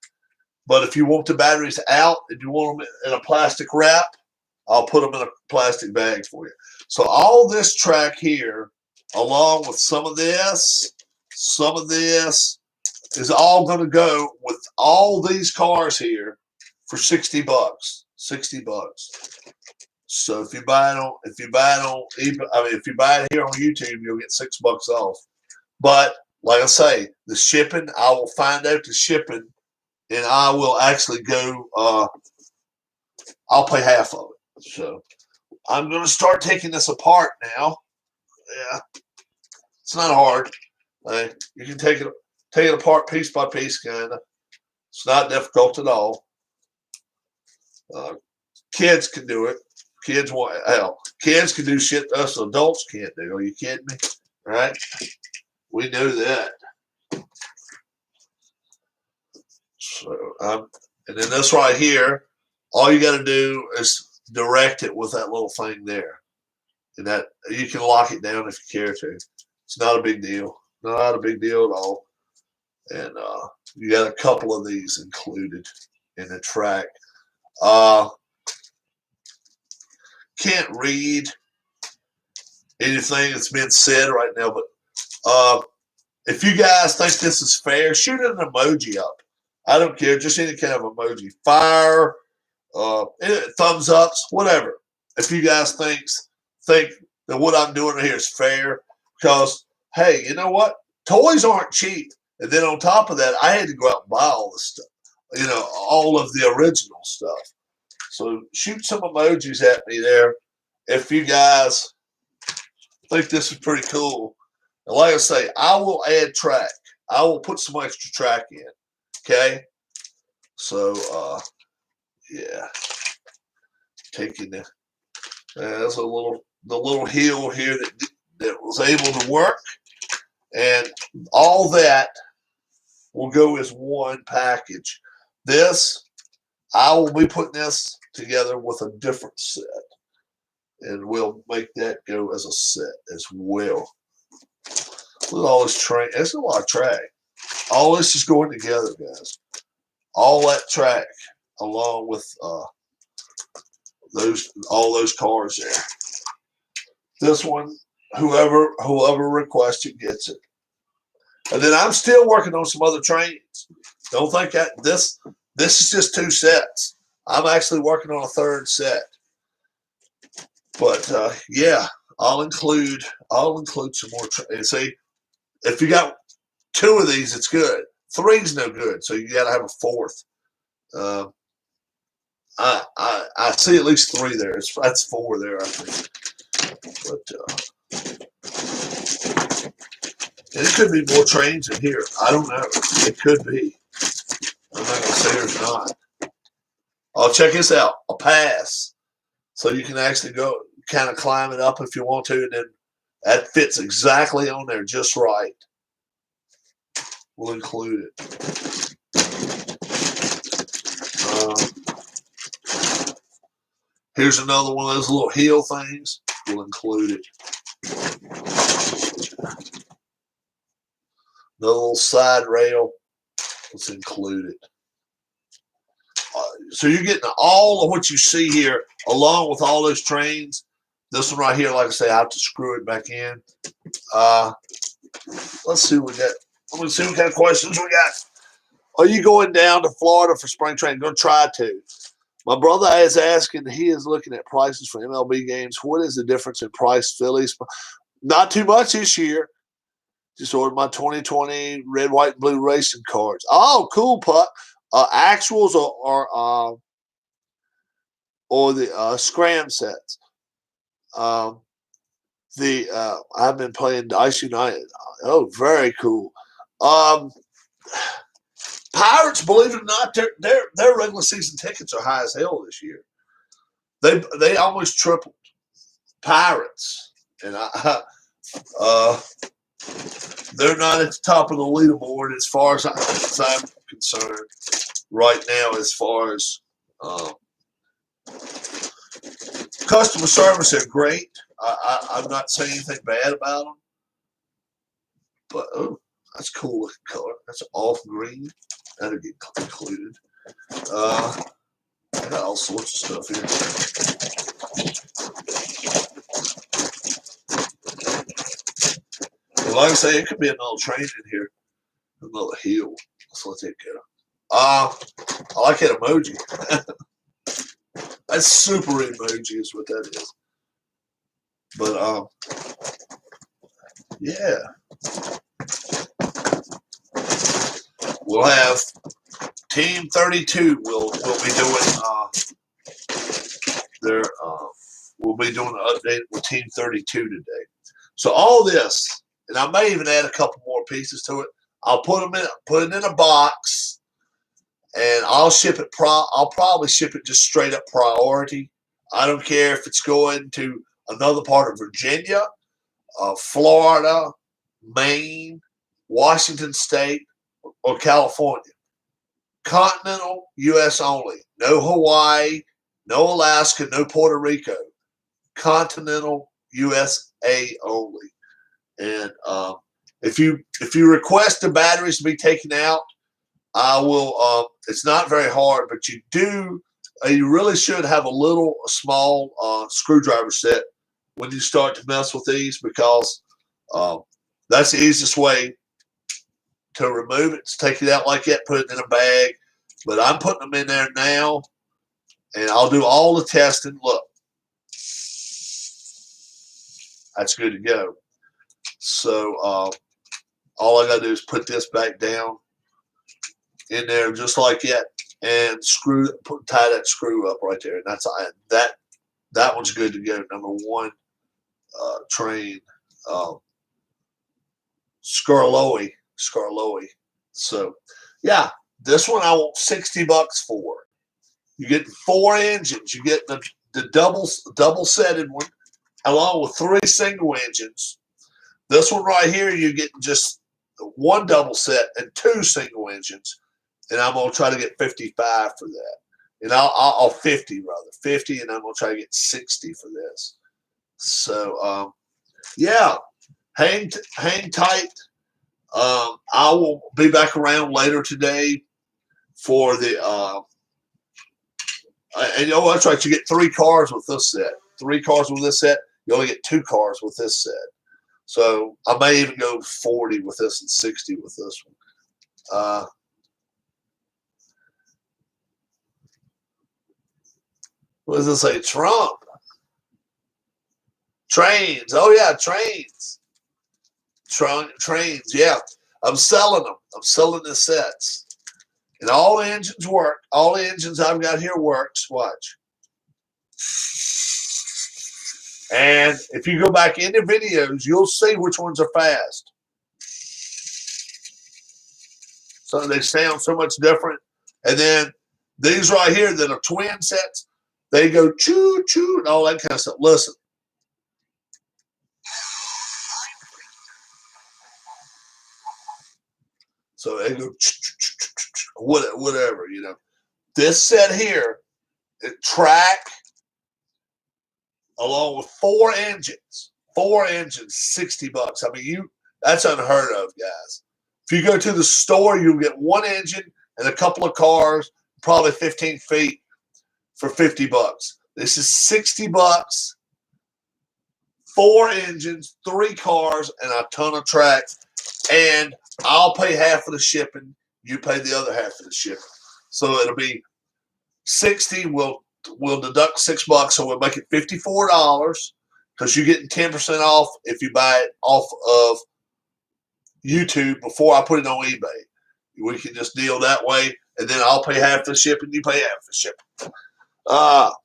But if you want the batteries out and you want them in a plastic wrap, I'll put them in a plastic bag for you. So all this track here, along with some of this, is all going to go with all these cars here for $60. $60. So if you buy it on eBay, if you buy it here on YouTube, you'll get $6 off. But like I say, the shipping, I will find out the shipping, and I will actually go. I'll pay half of it. So I'm going to start taking this apart now. Yeah, it's not hard. You can take it apart piece by piece, kind of. It's not difficult at all. Kids can do it. Kids can do shit us adults can't do. Are you kidding me? Right? We know that. So, and then this right here, all you got to do is direct it with that little thing there, and that you can lock it down if you care to. It's not a big deal. Not a big deal at all. And you got a couple of these included in the track. Can't read anything that's been said right now, but if you guys think this is fair, shoot an emoji up. I don't care, just any kind of emoji. Fire, thumbs ups, whatever. If you guys think that what I'm doing here is fair, because hey, you know what? Toys aren't cheap. And then on top of that, I had to go out and buy all this stuff, all of the original stuff. So shoot some emojis at me there if you guys think this is pretty cool. And like I say, I will add track. I will put some extra track in. Okay? So, yeah. Taking there's the little heel here that was able to work. And all that will go as one package. This, I will be putting this together with a different set. And we'll make that go as a set as well. Look at all this track. That's a lot of track. All this is going together, guys. All that track along with all those cars there. This one, whoever requests it gets it. And then I'm still working on some other trains. Don't think that this is just 2 sets. I'm actually working on a 3rd set. But yeah, I'll include some more. See, if you got 2 of these, it's good. 3's no good, so you got to have a 4th. I see at least 3 there. That's 4 there, I think. But it could be more trains in here. I don't know. It could be. I'm not gonna say there's not. Oh, check this out. A pass, so you can actually go kind of climb it up if you want to, and then that fits exactly on there just right. We'll include it. Here's another one of those little heel things. We'll include it. The little side rail. Let's include it. So you're getting all of what you see here, along with all those trains. This one right here, like I say, I have to screw it back in. Let's see what we got. Let me see what kind of questions we got. Are you going down to Florida for spring training? Going to try to. My brother is asking. He is looking at prices for MLB games. What is the difference in price, Phillies? Not too much this year. Just ordered my 2020 red, white, and blue racing cards. Oh, cool, Puck. Actuals or the scram sets. I've been playing Dice United. Oh, very cool. Pirates, believe it or not, their regular season tickets are high as hell this year. They almost tripled. Pirates, and they're not at the top of the leaderboard as far as I'm concerned right now. As far as customer service, they're great. I'm not saying anything bad about them, but that's a cool looking color. That's off green. That'll get included. I got all sorts of stuff here. And like I say, it could be another train in here, another heel. Let's let that go. I like that emoji. That's super emoji is what that is. But yeah. We'll have Team 32 will be doing we'll be doing an update with Team 32 today. So all this, and I may even add a couple more pieces to it. I'll put it in a box, and I'll ship it. I'll probably ship it just straight up priority. I don't care if it's going to another part of Virginia, Florida, Maine, Washington State, or California. Continental U.S. only. No Hawaii, no Alaska, no Puerto Rico. Continental USA only. And if you request the batteries to be taken out, I will. It's not very hard, but you really should have a small screwdriver set when you start to mess with these, because that's the easiest way to remove it. Just take it out like that, put it in a bag. But I'm putting them in there now, and I'll do all the testing. Look, that's good to go. So all I got to do is put this back down in there just like that, and tie that screw up right there. And that's that one's good to go. Number one, train Scarloey. So yeah, this one I want $60 for. You get 4 engines. You get the double setted one along with 3 single engines. This one right here, you get just 1 double set and 2 single engines, and I'm gonna try to get 55 for that. And I'll 50 rather 50, and I'm gonna try to get 60 for this. So yeah, hang tight. I will be back around later today for the and that's right. You get 3 cars with this set. 3 cars with this set. You only get 2 cars with this set. So I may even go 40 with this and 60 with this one. What does it say? Trump. Trains. Oh yeah, trains. Trains. Yeah, I'm selling them. I'm selling the sets. And all the engines work. All the engines I've got here works. Watch. And if you go back into videos, you'll see which ones are fast. So they sound so much different. And then these right here that are twin sets, they go choo-choo and all that kind of stuff. Listen. So they go whatever, you know. This set here, track along with 4 engines. 4 engines, $60. I mean, that's unheard of, guys. If you go to the store, you'll get 1 engine and a couple of cars, probably 15 feet for $50. This is $60. 4 engines, 3 cars, and a ton of tracks. And I'll pay half of the shipping. You pay the other half of the shipping. So it'll be 60. We'll deduct $6, so we'll make it $54 because you're getting 10% off if you buy it off of YouTube before I put it on eBay. We can just deal that way, and then I'll pay half the shipping. You pay half the shipping.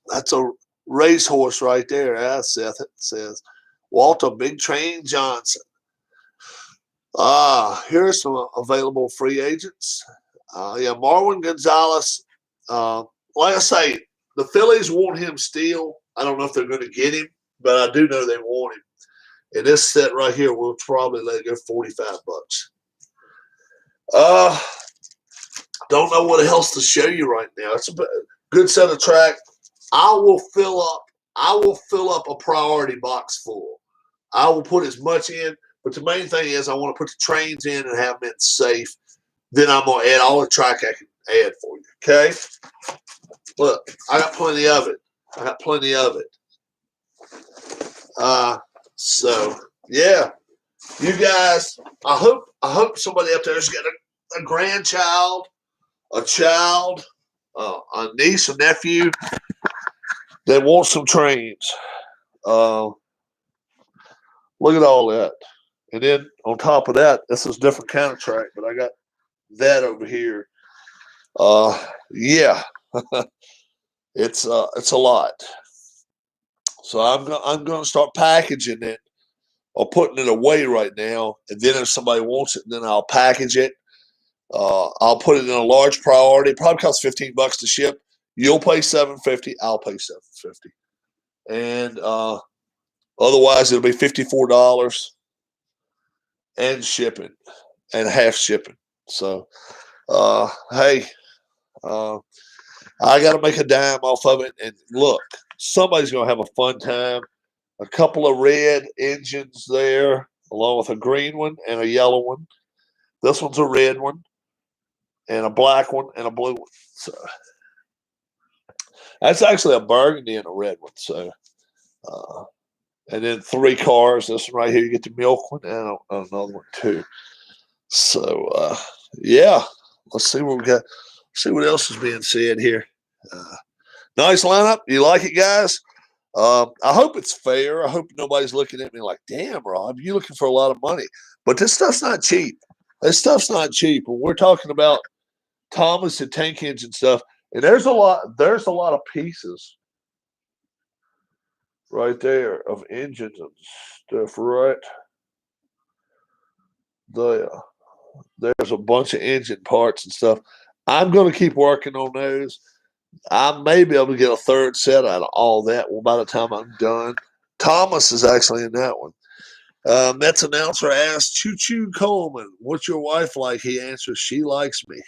That's a racehorse right there. Seth, it says Walter Big Train Johnson. Here's some available free agents. Yeah, Marwin Gonzalez. Like I say, the Phillies want him still. I don't know if they're going to get him, but I do know they want him. And this set right here, we'll probably let it go $45. Don't know what else to show you right now. It's a good set of track. I will fill up a priority box full. I will put as much in, but the main thing is I want to put the trains in and have them in safe. Then I'm going to add all the track I can add for you. Okay? Look, I got plenty of it. So yeah, you guys. I hope somebody up there's got a grandchild a child, a niece, a nephew that wants some trains. Look at all that. And then on top of that, this is a different kind of track, but I got that over here. Yeah, it's a lot. So I'm going to start packaging it or putting it away right now, and then if somebody wants it, then I'll package it. I'll put it in a large priority. It probably costs $15 to ship. You'll pay $7.50. I'll pay $7.50, and otherwise it'll be $54 and shipping and half shipping. So, hey, I got to make a dime off of it. And look, somebody's going to have a fun time. A couple of red engines there, along with a green one and a yellow one. This one's a red one, and a black one, and a blue one. So that's actually a burgundy and a red one. So, and then 3 cars. This one right here, you get the milk one, and another one too. So, yeah, let's see what we got. See what else is being said here. Nice lineup. You like it, guys? I hope it's fair. I hope nobody's looking at me like, damn, Rob, you're looking for a lot of money. But this stuff's not cheap. This stuff's not cheap. When we're talking about Thomas and tank engine stuff, and there's a lot of pieces right there of engines and stuff right there. There's a bunch of engine parts and stuff. I'm going to keep working on those. I may be able to get a third set out of all that by the time I'm done. Thomas is actually in that one. Mets announcer asked Choo Choo Coleman, "What's your wife like?" He answers, "She likes me."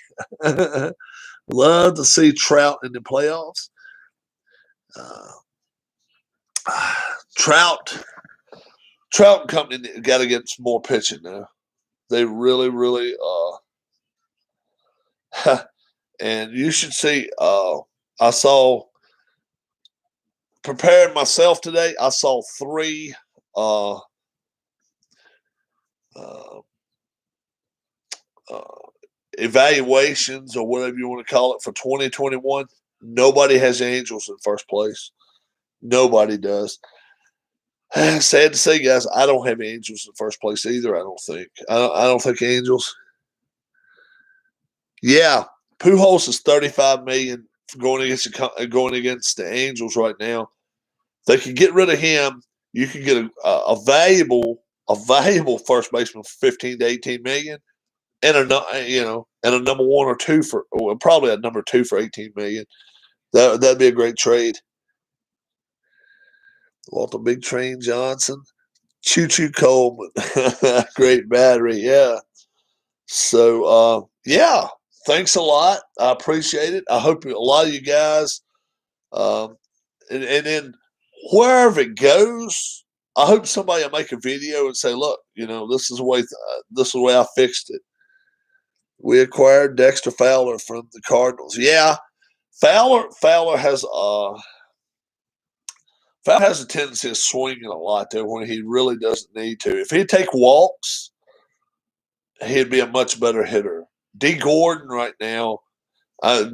Love to see Trout in the playoffs. Trout and company got to get some more pitching now. They really, really. And you should see. I saw, preparing myself today, I saw 3 evaluations or whatever you want to call it for 2021. Nobody has the Angels in first place. Nobody does. Sad to say, guys, I don't have Angels in first place either. I don't think. I don't think Angels. Yeah, Pujols is $35 million going against the Angels right now. They could get rid of him. You could get a valuable first baseman for 15 to 18 million, and a number 1 or 2 for probably a number 2 for 18 million. That'd be a great trade. Walter Big Train Johnson, Choo Choo Coleman, great battery, yeah. So yeah, thanks a lot. I appreciate it. I hope a lot of you guys, and then wherever it goes, I hope somebody will make a video and say, "Look, this is the way I fixed it." We acquired Dexter Fowler from the Cardinals. Yeah, Fowler has a tendency of swinging a lot there when he really doesn't need to. If he'd take walks, he'd be a much better hitter. D. Gordon right now,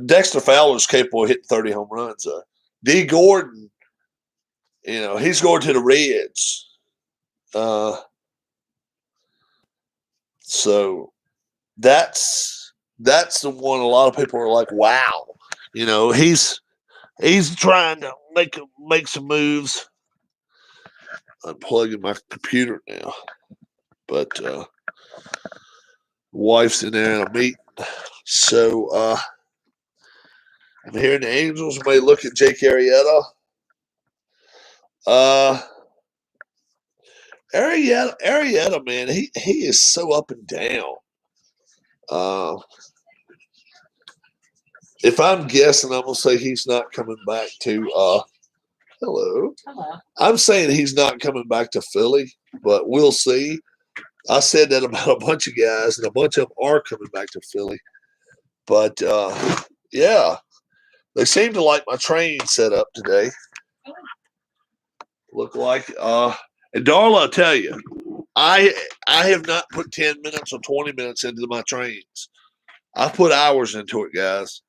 Dexter Fowler is capable of hitting 30 home runs. D. Gordon, he's going to the Reds. So that's the one a lot of people are like, wow, he's trying to make some moves. I'm plugging my computer now, but wife's in there in a meeting. So I'm hearing the Angels may look at Jake Arrieta. Arrieta, man, he is so up and down. If I'm guessing, I'm gonna say he's not coming back to. Hello. I'm saying he's not coming back to Philly, but we'll see. I said that about a bunch of guys, and a bunch of them are coming back to Philly. But yeah, they seem to like my train set up today. Look like and Darla, I'll tell you, I have not put 10 minutes or 20 minutes into my trains. I put hours into it, guys.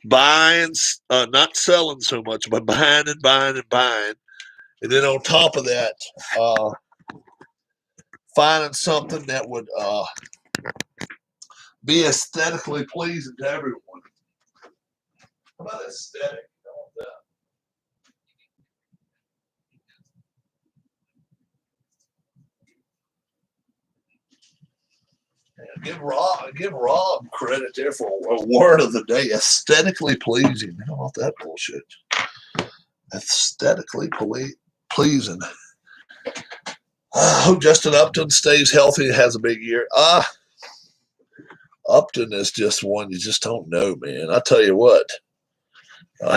Buying, not selling so much, but buying and buying and buying. And then on top of that, finding something that would be aesthetically pleasing to everyone. How about aesthetic? I want that. Yeah, give Rob credit there for a word of the day. Aesthetically pleasing. How about that bullshit? Aesthetically pleasing. I hope Justin Upton stays healthy and has a big year. Upton is just one you just don't know, man. I tell you what,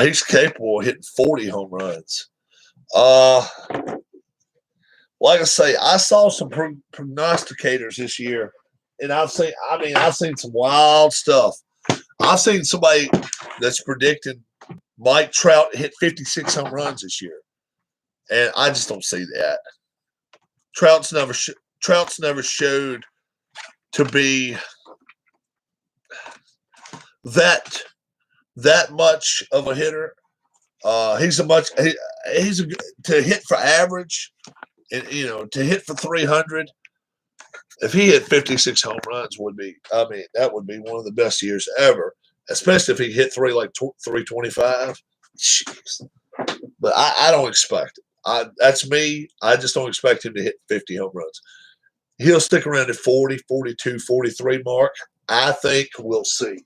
he's capable of hitting 40 home runs. Like I say, I saw some prognosticators this year, and I've seen some wild stuff. I've seen somebody that's predicting Mike Trout hit 56 home runs this year, and I just don't see that. Trout's never showed to be that much of a hitter. He's to hit for average, and to hit for 300. If he hit 56 home runs, that would be one of the best years ever. Especially if he hit 325. Jeez. But I don't expect it. That's me. I just don't expect him to hit 50 home runs. He'll stick around the 40, 42, 43 mark. I think we'll see.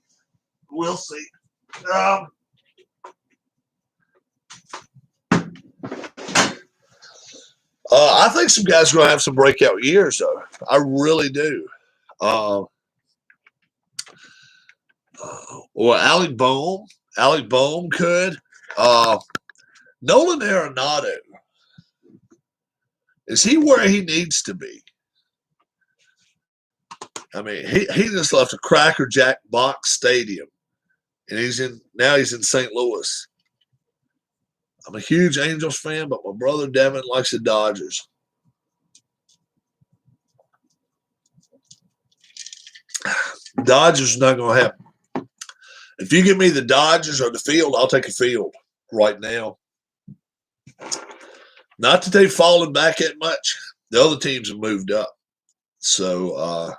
We'll see. I think some guys are going to have some breakout years, though. I really do. Well, Alec Bohm could. Nolan Arenado. Is he where he needs to be? I mean, he just left a Cracker Jack box stadium, and now he's in St. Louis. I'm a huge Angels fan, but my brother Devin likes the Dodgers. Dodgers not going to happen. If you give me the Dodgers or the field, I'll take a field right now. Not that they've fallen back that much. The other teams have moved up. So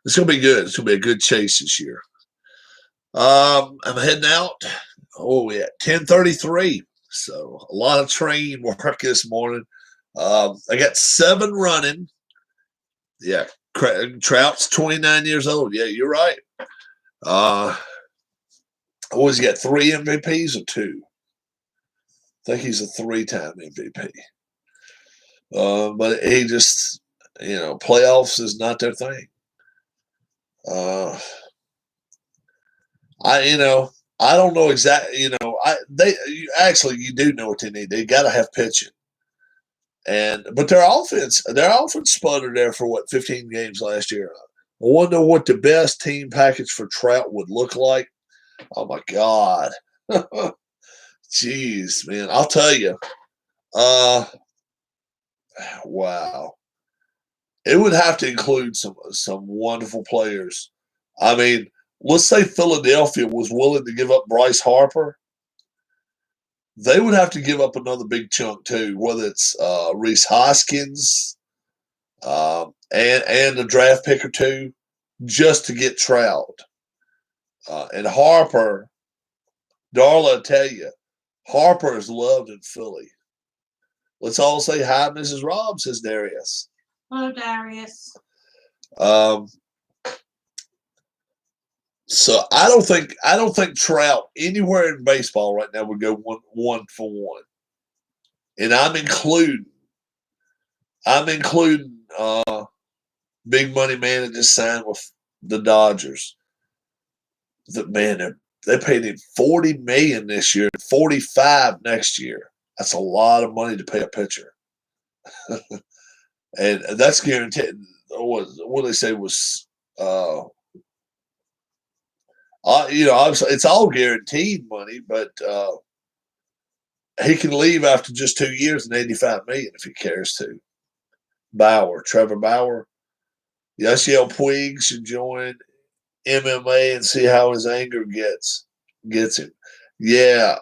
it's going to be good. It's going to be a good chase this year. I'm heading out. Oh, yeah, 10:33. So a lot of train work this morning. I got 7 running. Yeah, Trout's 29 years old. Yeah, you're right. What has he got, 3 MVPs or 2? I think he's a 3-time MVP. But he just, playoffs is not their thing. I don't know exactly. You do know what they need. They got to have pitching, but their offense sputtered there for 15 games last year. I wonder what the best team package for Trout would look like. Oh my God, jeez, man! I'll tell you. Wow, it would have to include some wonderful players. I mean, let's say Philadelphia was willing to give up Bryce Harper. They would have to give up another big chunk too, whether it's Rhys Hoskins and a draft pick or 2, just to get Trout. And Harper, Darla, I tell you, Harper is loved in Philly. Let's all say hi, Mrs. Robb, says Darius. Hello, Darius. So I don't think Trout anywhere in baseball right now would go one for one, and I'm including big money man that just signed with the Dodgers. They paid him $40 million this year, $45 next year. That's a lot of money to pay a pitcher, and that's guaranteed. What they say was. Obviously it's all guaranteed money, but he can leave after just 2 years and $85 million if he cares to. Trevor Bauer, Yasiel Puig should join. MMA and see how his anger gets him. Yeah.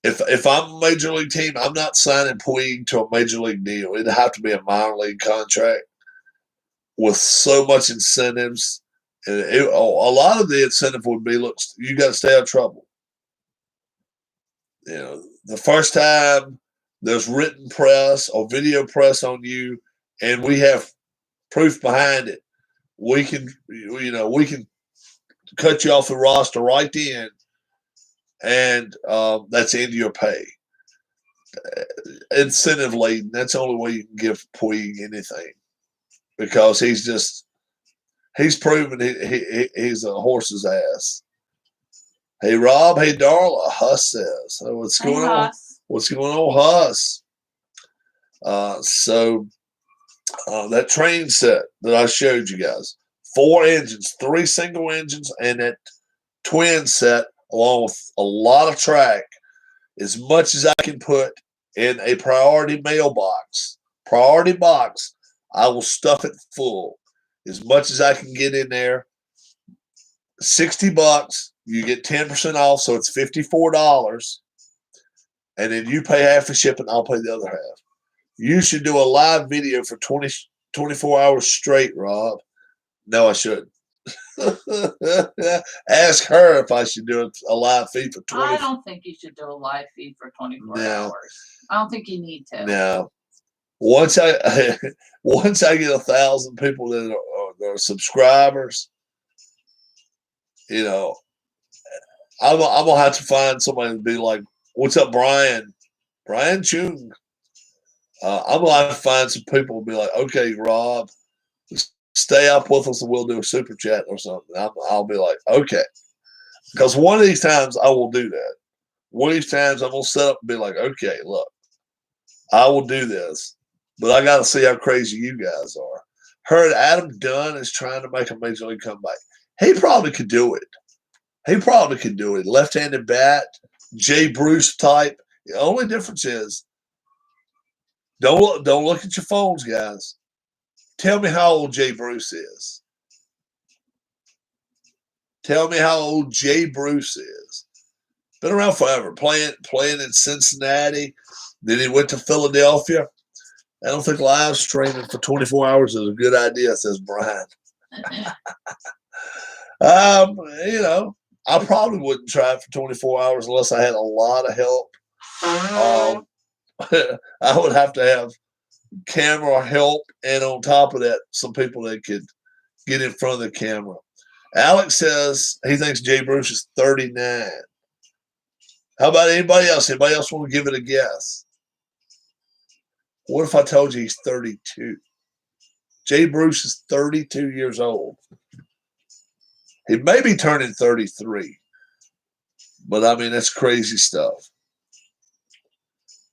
If I'm a major league team, I'm not signing Puig to a major league deal. It'd have to be a minor league contract with so much incentives. And a lot of the incentive would be, look, you got to stay out of trouble. You know, the first time there's written press or video press on you, and we have proof behind it, we can cut you off the roster right then, and that's into your pay. Incentive laden. That's the only way you can give Puig anything, because he's proven he's a horse's ass. Hey Rob, hey Darla, Huss says. So what's going on? What's going on, Huss? So that train set that I showed you guys, 4 engines, 3 single engines, and that twin set, along with a lot of track, as much as I can put in a priority mailbox. Priority box, I will stuff it full. As much as I can get in there. $60, you get 10% off, so it's $54. And then you pay half the shipping, I'll pay the other half. You should do a live video for 24 hours straight, Rob. No, I shouldn't. Ask her if I should do a live feed for 20. I don't think you should do a live feed for 24 hours. I don't think you need to. No. Once I get 1,000 people that are subscribers, you know, I'm gonna have to find somebody to be like, "What's up, Brian? Brian Chung." I'm gonna have to find some people to be like, "Okay, Rob, stay up with us, and we'll do a super chat or something." I'll be like, "Okay," because one of these times I will do that. One of these times I'm gonna set up and be like, "Okay, look, I will do this, but I got to see how crazy you guys are." Heard Adam Dunn is trying to make a major league comeback. He probably could do it. Left-handed bat, Jay Bruce type. The only difference is, don't look at your phones, guys. Tell me how old Jay Bruce is. Tell me how old Jay Bruce is. Been around forever. Playing in Cincinnati. Then he went to Philadelphia. I don't think live streaming for 24 hours is a good idea, says Brian. You know, I probably wouldn't try it for 24 hours unless I had a lot of help. I would have to have camera help, and on top of that, some people that could get in front of the camera. Alex says he thinks Jay Bruce is 39. How about anybody else? Anybody else want to give it a guess? What if I told you he's 32? Jay Bruce is 32 years old. He may be turning 33. But, I mean, that's crazy stuff.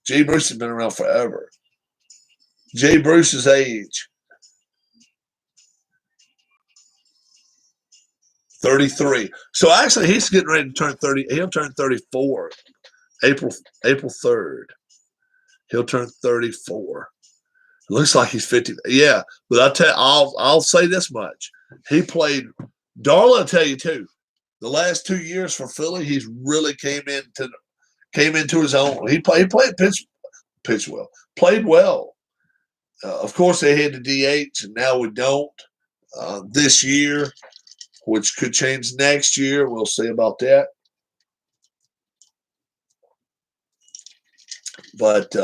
Jay Bruce has been around forever. Jay Bruce's age, 33. So, actually, he's getting ready to turn 30. He'll turn 34 April 3rd. He'll turn 34. It looks like he's 50. Yeah, but I'll say this much. He played. Darla will tell you too. The last 2 years for Philly, he's really came into his own. He played pitch well, played well. Of course, they had the DH, and now we don't this year, which could change next year. We'll see about that. But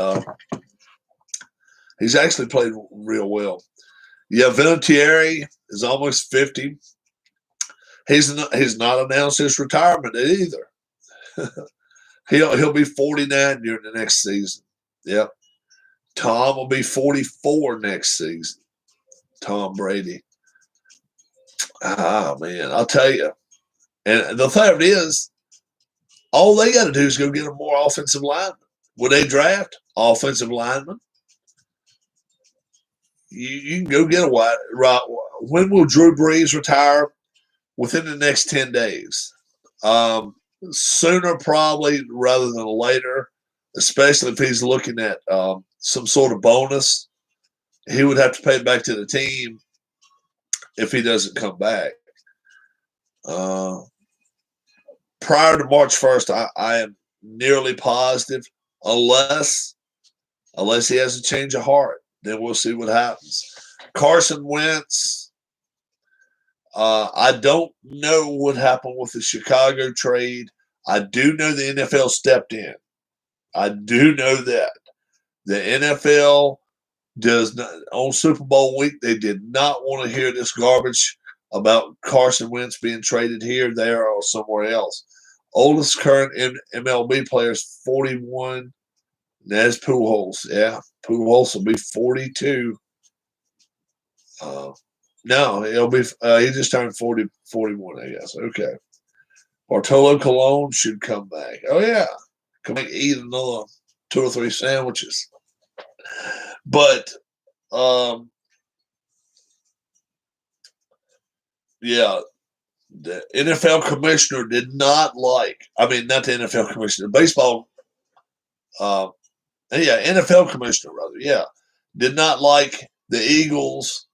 he's actually played real well. Yeah, Vinatieri is almost 50. He's not announced his retirement either. He'll be 49 during the next season. Yep. Tom will be 44 next season. Tom Brady. Ah, man, I'll tell you. And the thing of it is, all they got to do is go get a more offensive lineman. Would they draft offensive lineman? You can go get a wide. Right. When will Drew Brees retire? Within the next 10 days. Sooner probably rather than later, especially if he's looking at some sort of bonus. He would have to pay it back to the team if he doesn't come back. Prior to March 1st, I am nearly positive, unless he has a change of heart. Then we'll see what happens. Carson Wentz, I don't know what happened with the Chicago trade. I do know the NFL stepped in. I do know that. The NFL does not, on Super Bowl week, they did not want to hear this garbage about Carson Wentz being traded here, there, or somewhere else. Oldest current MLB player is 41. That's Pujols. Yeah, Pujols will be 42. No, he'll be. He just turned 41, I guess. Okay. Bartolo Colon should come back. Oh yeah, come back, eat another 2 or 3 sandwiches. But yeah, the NFL commissioner did not like. I mean, not the NFL commissioner, baseball. NFL commissioner rather. Yeah, did not like the Eagles,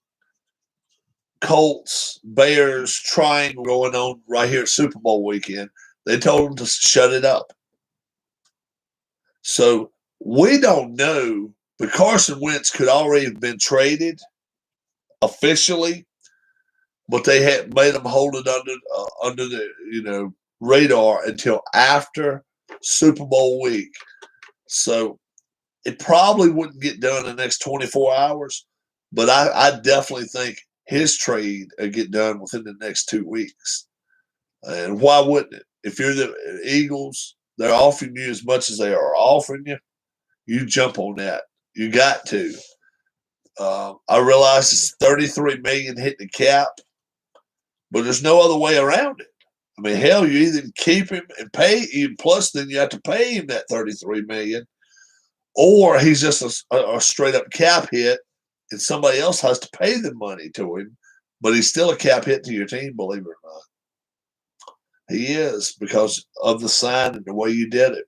Colts, Bears triangle going on right here at Super Bowl weekend. They told them to shut it up. So we don't know, but Carson Wentz could already have been traded officially, but they had made them hold it under the radar until after Super Bowl week. So it probably wouldn't get done in the next 24 hours, but I definitely think his trade will get done within the next 2 weeks. And why wouldn't it? If you're the Eagles, they're offering you as much as they are offering you. You jump on that. You got to. I realize it's $33 million hitting the cap, but there's no other way around it. I mean, hell, you either keep him and pay him, plus then you have to pay him that $33 million, or he's just a straight up cap hit, and somebody else has to pay the money to him, but he's still a cap hit to your team, believe it or not. He is, because of the sign and the way you did it.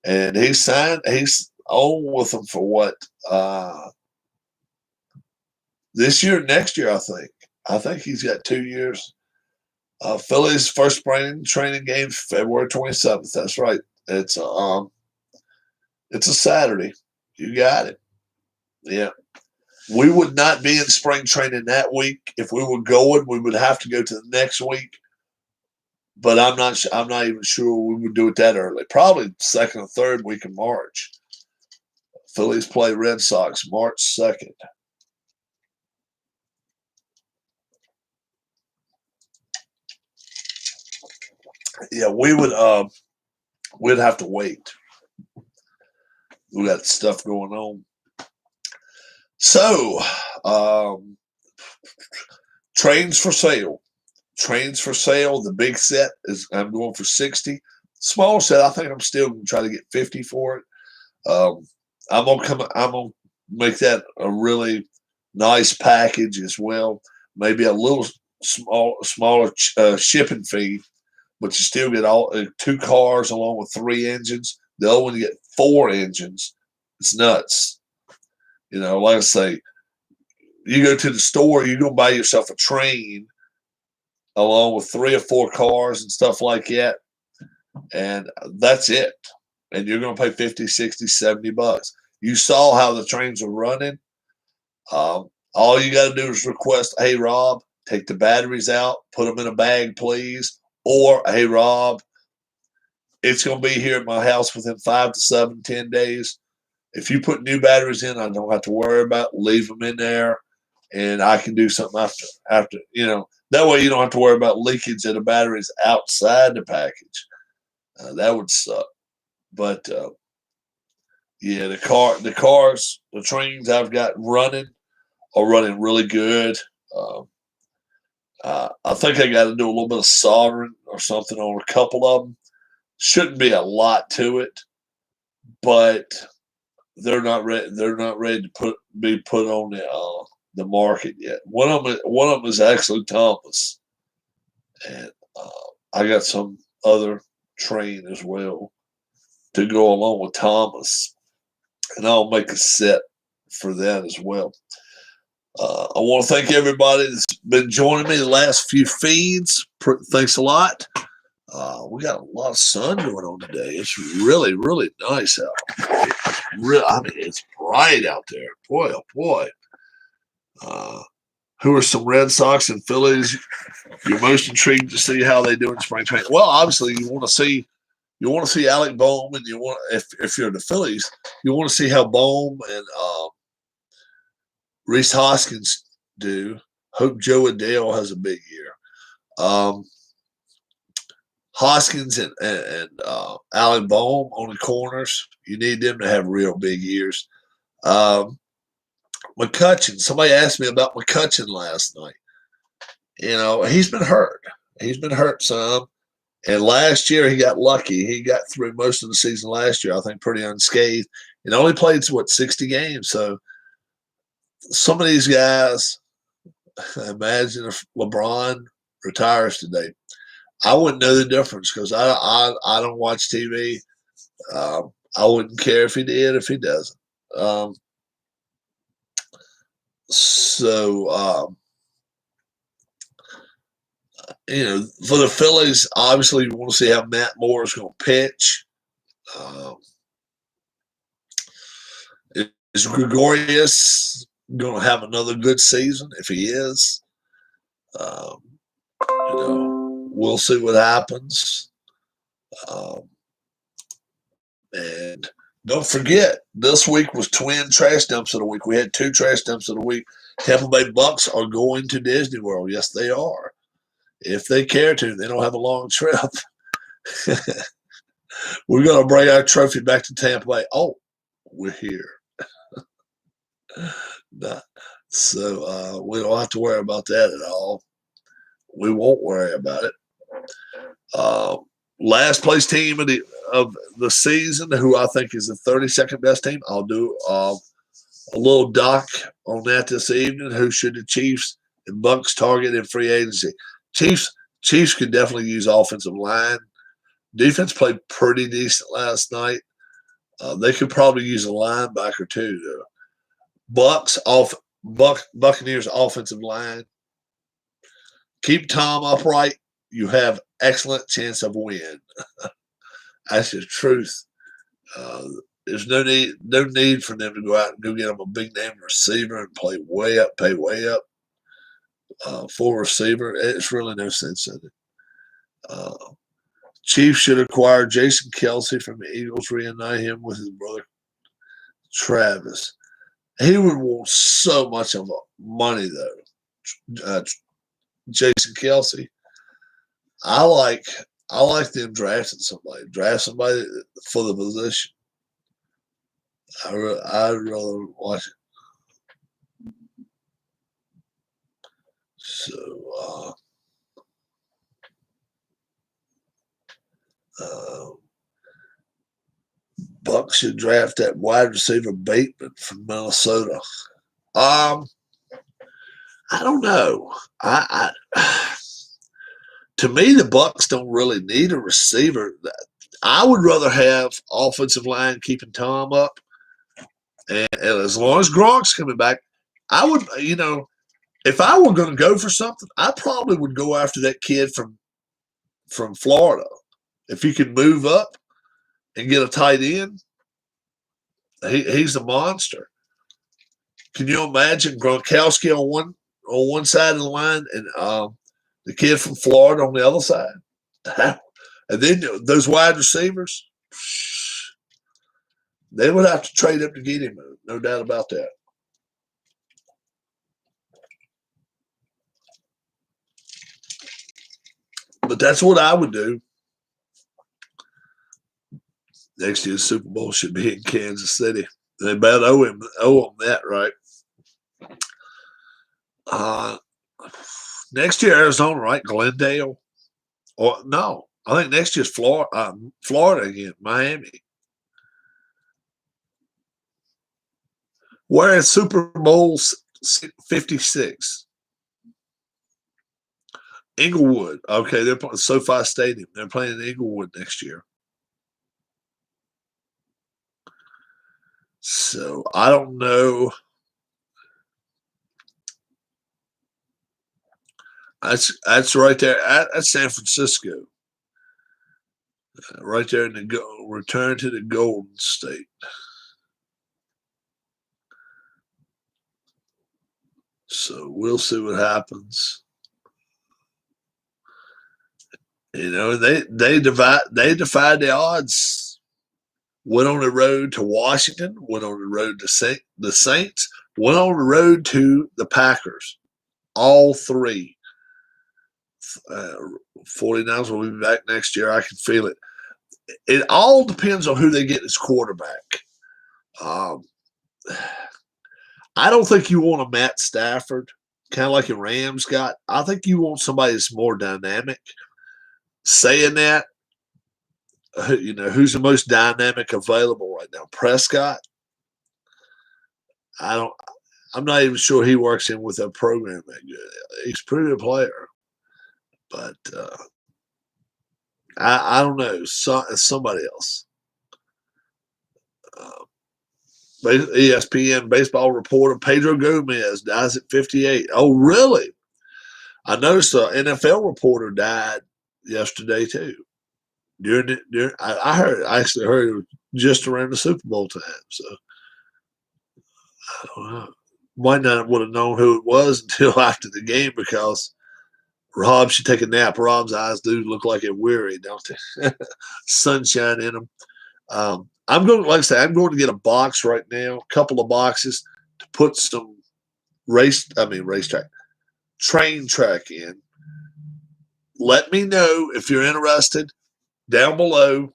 And he's on with them for what? This year, next year, I think. I think he's got 2 years. Philly's first spring training game, February 27th. That's right. It's a Saturday. You got it. Yeah. We would not be in spring training that week. If we were going, we would have to go to the next week. But I'm not even sure we would do it that early. Probably second or third week of March. Phillies play Red Sox March 2nd. Yeah, we would we'd have to wait. We got stuff going on. So, trains for sale. Trains for sale. The big set is I'm going for 60. Small set, I think I'm still going to try to get 50 for it. I'm gonna make that a really nice package as well. Maybe a little smaller shipping fee, but you still get all 2 cars along with 3 engines. The other one you get 4 engines. It's nuts. Like I say, you go to the store, you're gonna buy yourself a train along with 3 or 4 cars and stuff like that, and that's it. And you're gonna pay 50, 60, 70 bucks. You saw how the trains are running. All you got to do is request, hey, Rob, take the batteries out, put them in a bag, please. Or, hey, Rob, it's going to be here at my house within 5 to 7, 10 days. If you put new batteries in, I don't have to worry about leave them in there, and I can do something after. That way you don't have to worry about leakage of the batteries outside the package. That would suck. But yeah, the trains I've got running are running really good. I think I got to do a little bit of soldering or something on a couple of them. Shouldn't be a lot to it, but they're not ready. They're not ready to be put on the market yet. One of them is actually Thomas, and I got some other train as well to go along with Thomas, and I'll make a set for that as well. I want to thank everybody that's been joining me the last few feeds. Thanks a lot. We got a lot of sun going on today. It's really, really nice out. I mean, it's bright out there. Boy, oh boy. Who are some Red Sox and Phillies you're most intrigued to see how they do in spring training? Well, obviously you want to see Alec Bohm, and you want if you're the Phillies, you want to see how Bohm and Reese Hoskins do. Hope Joe Adele has a big year. Hoskins and Alec Bohm on the corners, you need them to have real big years. McCutchen, somebody asked me about McCutchen last night. You know, he's been hurt. He's been hurt some. And last year he got lucky. He got through most of the season last year, I think, pretty unscathed. And only played, 60 games. So some of these guys, imagine if LeBron retires today. I wouldn't know the difference because I don't watch TV. I wouldn't care if he did, if he doesn't. You know, for the Phillies, obviously you want to see how Matt Moore is going to pitch. Is Gregorius going to have another good season? If he is, you know, we'll see what happens. And don't forget, this week was Twin Trash Dumps of the Week. We had 2 Trash Dumps of the Week. Tampa Bay Bucks are going to Disney World. Yes, they are. If they care to, they don't have a long trip. We're going to bring our trophy back to Tampa Bay. Oh, we're here. So we don't have to worry about that at all. We won't worry about it. Last place team of the season, who I think is the 32nd best team. I'll do a little doc on that this evening. Who should the Chiefs and Bucks target in free agency? Chiefs could definitely use offensive line. Defense played pretty decent last night. They could probably use a linebacker too. Buccaneers offensive line. Keep Tom upright. You have excellent chance of win. That's the truth. There's no need for them to go out and go get them a big name receiver and pay way up for receiver. It's really no sense in it. Chiefs should acquire Jason Kelce from the Eagles, reunite him with his brother Travis. He would want so much of money though. Jason Kelce. I like them drafting somebody. Draft somebody for the position. I'd rather watch it. So Bucks should draft that wide receiver Bateman from Minnesota. I don't know. To me, the Bucks don't really need a receiver. I would rather have offensive line keeping Tom up, and as long as Gronk's coming back, I would. You know, if I were going to go for something, I probably would go after that kid from Florida. If he could move up and get a tight end, he's a monster. Can you imagine Gronkowski on one side of the line and the kid from Florida on the other side? And then those wide receivers, they would have to trade up to get him. No doubt about that. But that's what I would do. Next year's Super Bowl should be in Kansas City. They about owe him that, right? Next year, Arizona, right? Glendale. Or no, I think next year's Florida again, Miami. Where is Super Bowl 56? Inglewood. Okay, they're playing SoFi Stadium. They're playing in Inglewood next year. So I don't know. That's right there. That's San Francisco. Right there in the return to the Golden State. So we'll see what happens. You know, they defied the odds. Went on the road to Washington. Went on the road to the Saints. Went on the road to the Packers. All three. 49ers will be back next year. I can feel it. It all depends on who they get as quarterback. I don't think you want a Matt Stafford, kind of like a Rams got. I think you want somebody that's more dynamic. Saying that, you know, who's the most dynamic available right now? Prescott. I'm not even sure he works in with a program that good. He's a pretty good player, but I don't know. Somebody else. ESPN baseball reporter Pedro Gomez dies at 58. Oh, really? I noticed the NFL reporter died yesterday too. I actually heard it was just around the Super Bowl time. So I don't know. Might not would have known who it was until after the game because Rob should take a nap. Rob's eyes do look like they're weary, don't they? Sunshine in them. I'm going, like I say, I'm going to get a box right now, a couple of boxes to put some train track in. Let me know if you're interested down below.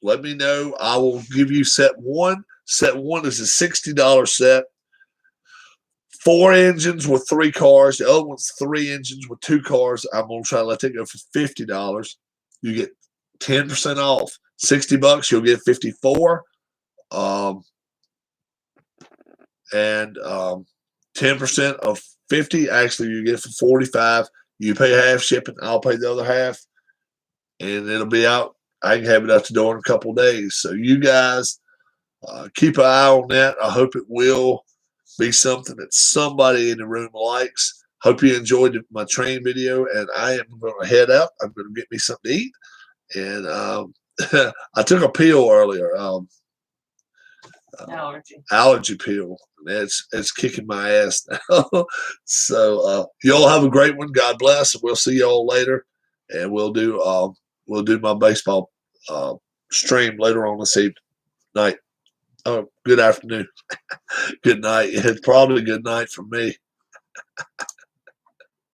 Let me know. I will give you set one. Set one is a $60 set. 4 engines with 3 cars. The other one's 3 engines with 2 cars. I'm going to try to let that go for $50. You get 10% off. $60, you'll get 54. And 10% of 50, actually, you get for 45. You pay half shipping. I'll pay the other half. And it'll be out. I can have it out the door in a couple of days. So you guys keep an eye on that. I hope it will be something that somebody in the room likes. Hope you enjoyed my train video. And I am going to head out. I'm going to get me something to eat. And I took a pill earlier. Allergy pill. It's kicking my ass now. So y'all have a great one. God bless. We'll see y'all later. And we'll do my baseball stream later on this evening. Night. Oh, good afternoon. Good night. It's probably a good night for me.